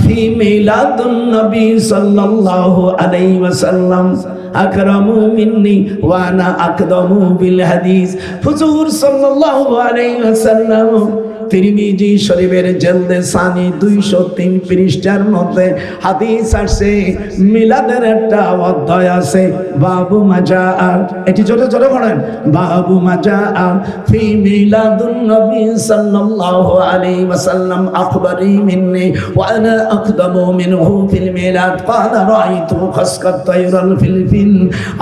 ফি মিলাদুন নবী সাল্লাল্লাহু আলাইহি ওয়াসাল্লাম আকরামু মিন্নি ওয়া আনা আকদামু বিল হাদিস। হুজুর সাল্লাল্লাহু আলাইহি ওয়াসাল্লাম তিরমিজি শরীফের জলদে সানি 203 পৃষ্ঠার মধ্যে হাদিস আছে, মিলাদের একটা অধ্যায় আছে, বাবু মাজা। এটি জোরে জোরে পড়েন, বাবু মাজা ফি মিলাদুন নবী সাল্লাল্লাহু আলাইহি ওয়াসাল্লাম আখবারি মিন্নি ওয়া আনা আকদামু মিনহু ফিল মিলাদ ক্বালা রাআইতু খাসকাত তায়রাল ফিলফিল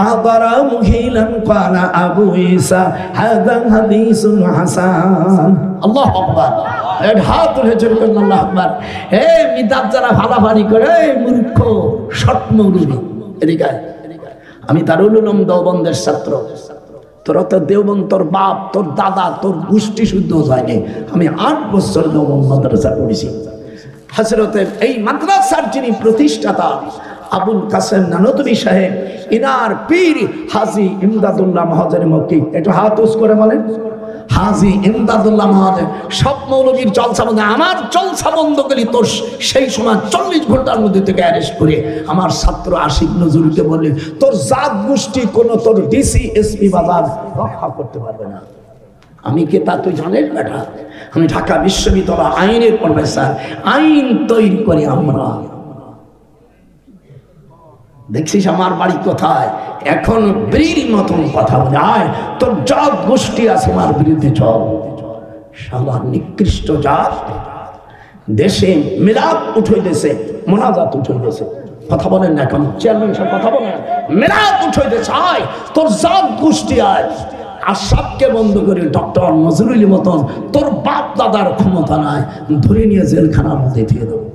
আদারা মুহিলান ক্বালা আবু ঈসা হাযা হাদিসুন হাসান। আল্লাহু আকবার। হাত উঠে জোরে বলেন আল্লাহু আকবার। এই মিদাত যারা ফালাফালি করে, মূর্খ শট মৌলবী, এদিকে আমি দারুল উলুম দেওবন্দের ছাত্র। তোরা তো দেওবন্দ, তোর বাপ, তোর দাদা, তোর গোষ্ঠী শুদ্ধ হয়নি। আমি 8 বছর দেওবন্দ মাদ্রাসা পড়েছি। হযরতের এই মাদ্রাসার যিনি প্রতিষ্ঠাতা আবুল কাসেম নানতুবি সাহেব, ইনার পীর হাজী ইমদাদুল্লাহ মহাজের মক্কি, একটু হাত উঁচু করে বলেন, হাজী ইমদাদুল্লাহ মহাজের। সব মৌলবীর জলসা বন্ধ, আমার জলসা বন্ধ করি তোর সেই সময় 40 ঘন্টার মধ্যে থেকে অ্যারেস্ট করে আমার ছাত্র আশিক নজরুলকে বললেন, তোর জাত গোষ্ঠী কোনো তোর ডিসি এসপি বাজার রক্ষা করতে পারবে না। আমি কে তা তুই জানেন বেটা? আমি ঢাকা বিশ্ববিদ্যালয় আইনের প্রফেসর, আইন তৈরি করি আমরা। দেখছিস আমার বাড়ি কোথায়? এখন বীর মতন কথা বলে, আয় তোর জাত গোষ্ঠী আছে আমার বিরুদ্ধে চল। শালা নিকৃষ্ট জাত, দেশে মিলাদ উঠে দেশে মোনাজাত উঠে দেশে, কথা বলেন না এখন চেয়ারম্যান সাহেব, কথা বলেন, মিলাদ উঠে দেশে, আয় তোর জাত গোষ্ঠী আয়। আশরাফকে বন্ধ করে ডক্টর নজরুল মতন তোর বাপ দাদার ক্ষমতা নাই, ধরে নিয়ে জেলখানার মধ্যে দিয়ে দেবো।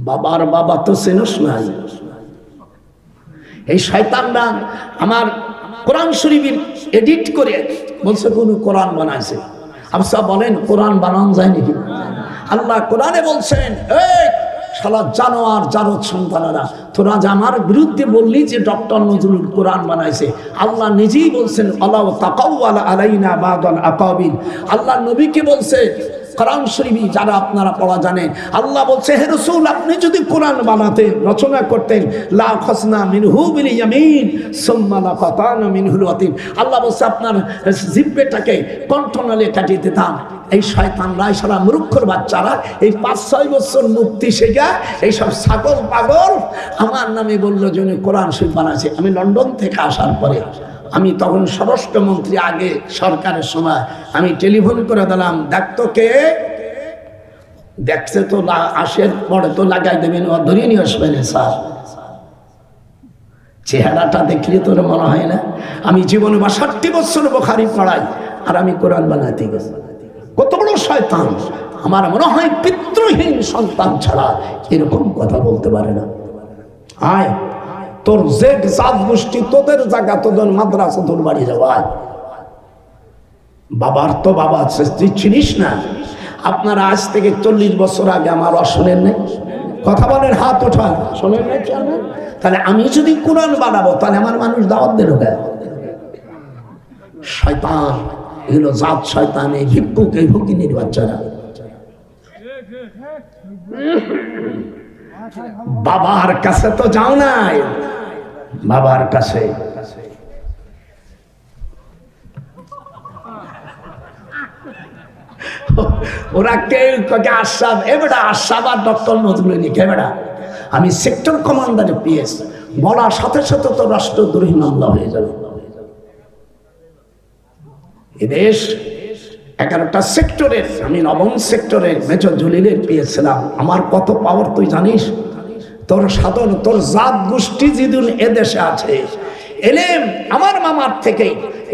বাবার বাবা তো চেনস নাই। এই শয়তানরা আমার কোরআন শরীফের এডিট করে বলছে কোন কোরআন বানাইছে। আচ্ছা বলেন, কোরআন বানানো যায় নাকি? আল্লাহ কোরআনে বলছেন, এই শালা জানোয়ার জারদ সন্তানেরা, তোরা যে আমার বিরুদ্ধে বললি যে ডক্টর নজরুল কোরআন বানাইছে, আল্লাহ নিজেই বলছেন আল্লাহ তাকাওয়ালা আলাইনা বাদাল আকাবিল। আল্লাহ নবীকে বলছে কোরআন শরীফ যারা আপনারা পড়া জানেন, আল্লাহ বলছে, হে রাসূল আপনি যদি কোরআন বানাতেন, রচনা করতেন, লা খাসনা মিনহু বিল ইয়ামিন সুম্মা লা ফাতানা মিনহুল ওয়াতিন। আল্লাহ বলছে আপনার জিহ্বাটাকে কণ্ঠনালে কাটিয়ে দিতাম। এই শয়তানরা, সারা মূর্খর বাচ্চারা এই 5-6 বছর মুক্তি শেখা এইসব ছাগল পাগল আমার নামে বললো যে কোরআন শরীফ বানাইছে। আমি লন্ডন থেকে আসার পরে আমি তখন স্বরাষ্ট্রমন্ত্রী, আগে সরকারের সময়, আমি টেলিফোন করে দিলাম, দেখতো কে দেখছে তো আসের পরে তো লাগাই দেবেন, ও ধরিয়ে নিয়ে আসবেন স্যার। চেহারাটা দেখলে তোর মনে হয় না আমি জীবনে ৬২ বছর বুখারী পড়াই আর আমি কোরআন বানাতে গেছি? কত বড় শয়তান! আমার মনে হয় পিতৃহীন সন্তান ছাড়া এরকম কথা বলতে পারে না। আয় তোর জেড জাত গোষ্ঠী, তোদের জায়গা, তোদের মাদ্রাসা, তোর বাড়ি যাওয়া। বাবার তো বাবা আছে, তুই চিনিস না? আপনারা আজ থেকে ৪০ বছর আগে আমার শোনেন নাই? কথা বলেন, হাত ওঠান, শোনেন নাই? তাহলে আমি যদি কোরআন বানাবো তাহলে আমার মানুষ দাওয়াত দিল কেন? শয়তান এগুলো, জাত শয়তান, এই ভিক্ষুক, এই ফকিনীর বাচ্চারা। বাবার কাছে তো যাও নাই, বাবার কাছে ওরা কেউ আশরাফ, এবারে আশরাফ আর ডক্টর নজরুল কেবেড়া, আমি সেক্টর কমান্ডারে পিএস, বলার সাথে সাথে তো রাষ্ট্রদ্রোহী মামলা হয়ে যাবে। এদেশ 11টা সেক্টরের, আমি 9ম সেক্টরের মেজর জলিলের পিএস ছিলাম। আমার কত পাওয়ার তুই জানিস? তোর সাধন, তোর জাত গোষ্ঠী যেদিন এদেশে আছে, এলেম আমার মামার থেকে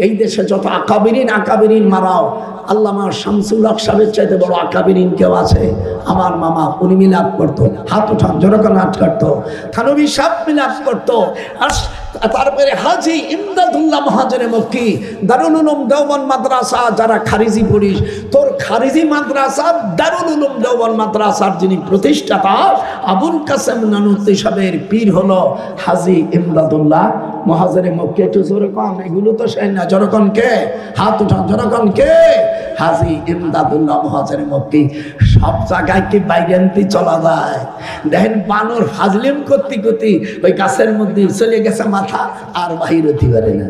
এই দেশে যত আকাবিরিন মারাও, আল্লামা শামসুল হক সাহেবের চাইতে বড় আকাবিরিন কেউ আছে? আমার মামা, উনি মিলাদ করতো, হাত উঠান, জোরকান হাত কাটতো। থানবী সাহেব মিলাদ করতো। আর তারপরে হাজি ইমদাদুল্লাহ মহাজনে মক্কি, দারুল উলুম দেওবন্দ মাদ্রাসা, যারা খারিজি পড়িস, তোর খারিজি মাদ্রাসা দারুল উলুম দেওবন্দ মাদ্রাসার যিনি প্রতিষ্ঠাতা আবুল কাসেম নানুতুই সাহেবের পীর হলো হাজি ইমদাদুল্লাহ মহাজনে মক্কি। একটু জোরে কন, এগুলো তো সেই না, জোরকন কে? হাত উঠান, জোরকন কে? হাজি ইমদাদুল্লাহ মহাজনে মক্কি। সব জায়গায় কি বাইরেন্তি চলা যায়? দেখেন বানর ফাজলিম করতে করতে ওই গাছের মধ্যে চলে গেছে মাথা, আর বাহির হতে পারে না।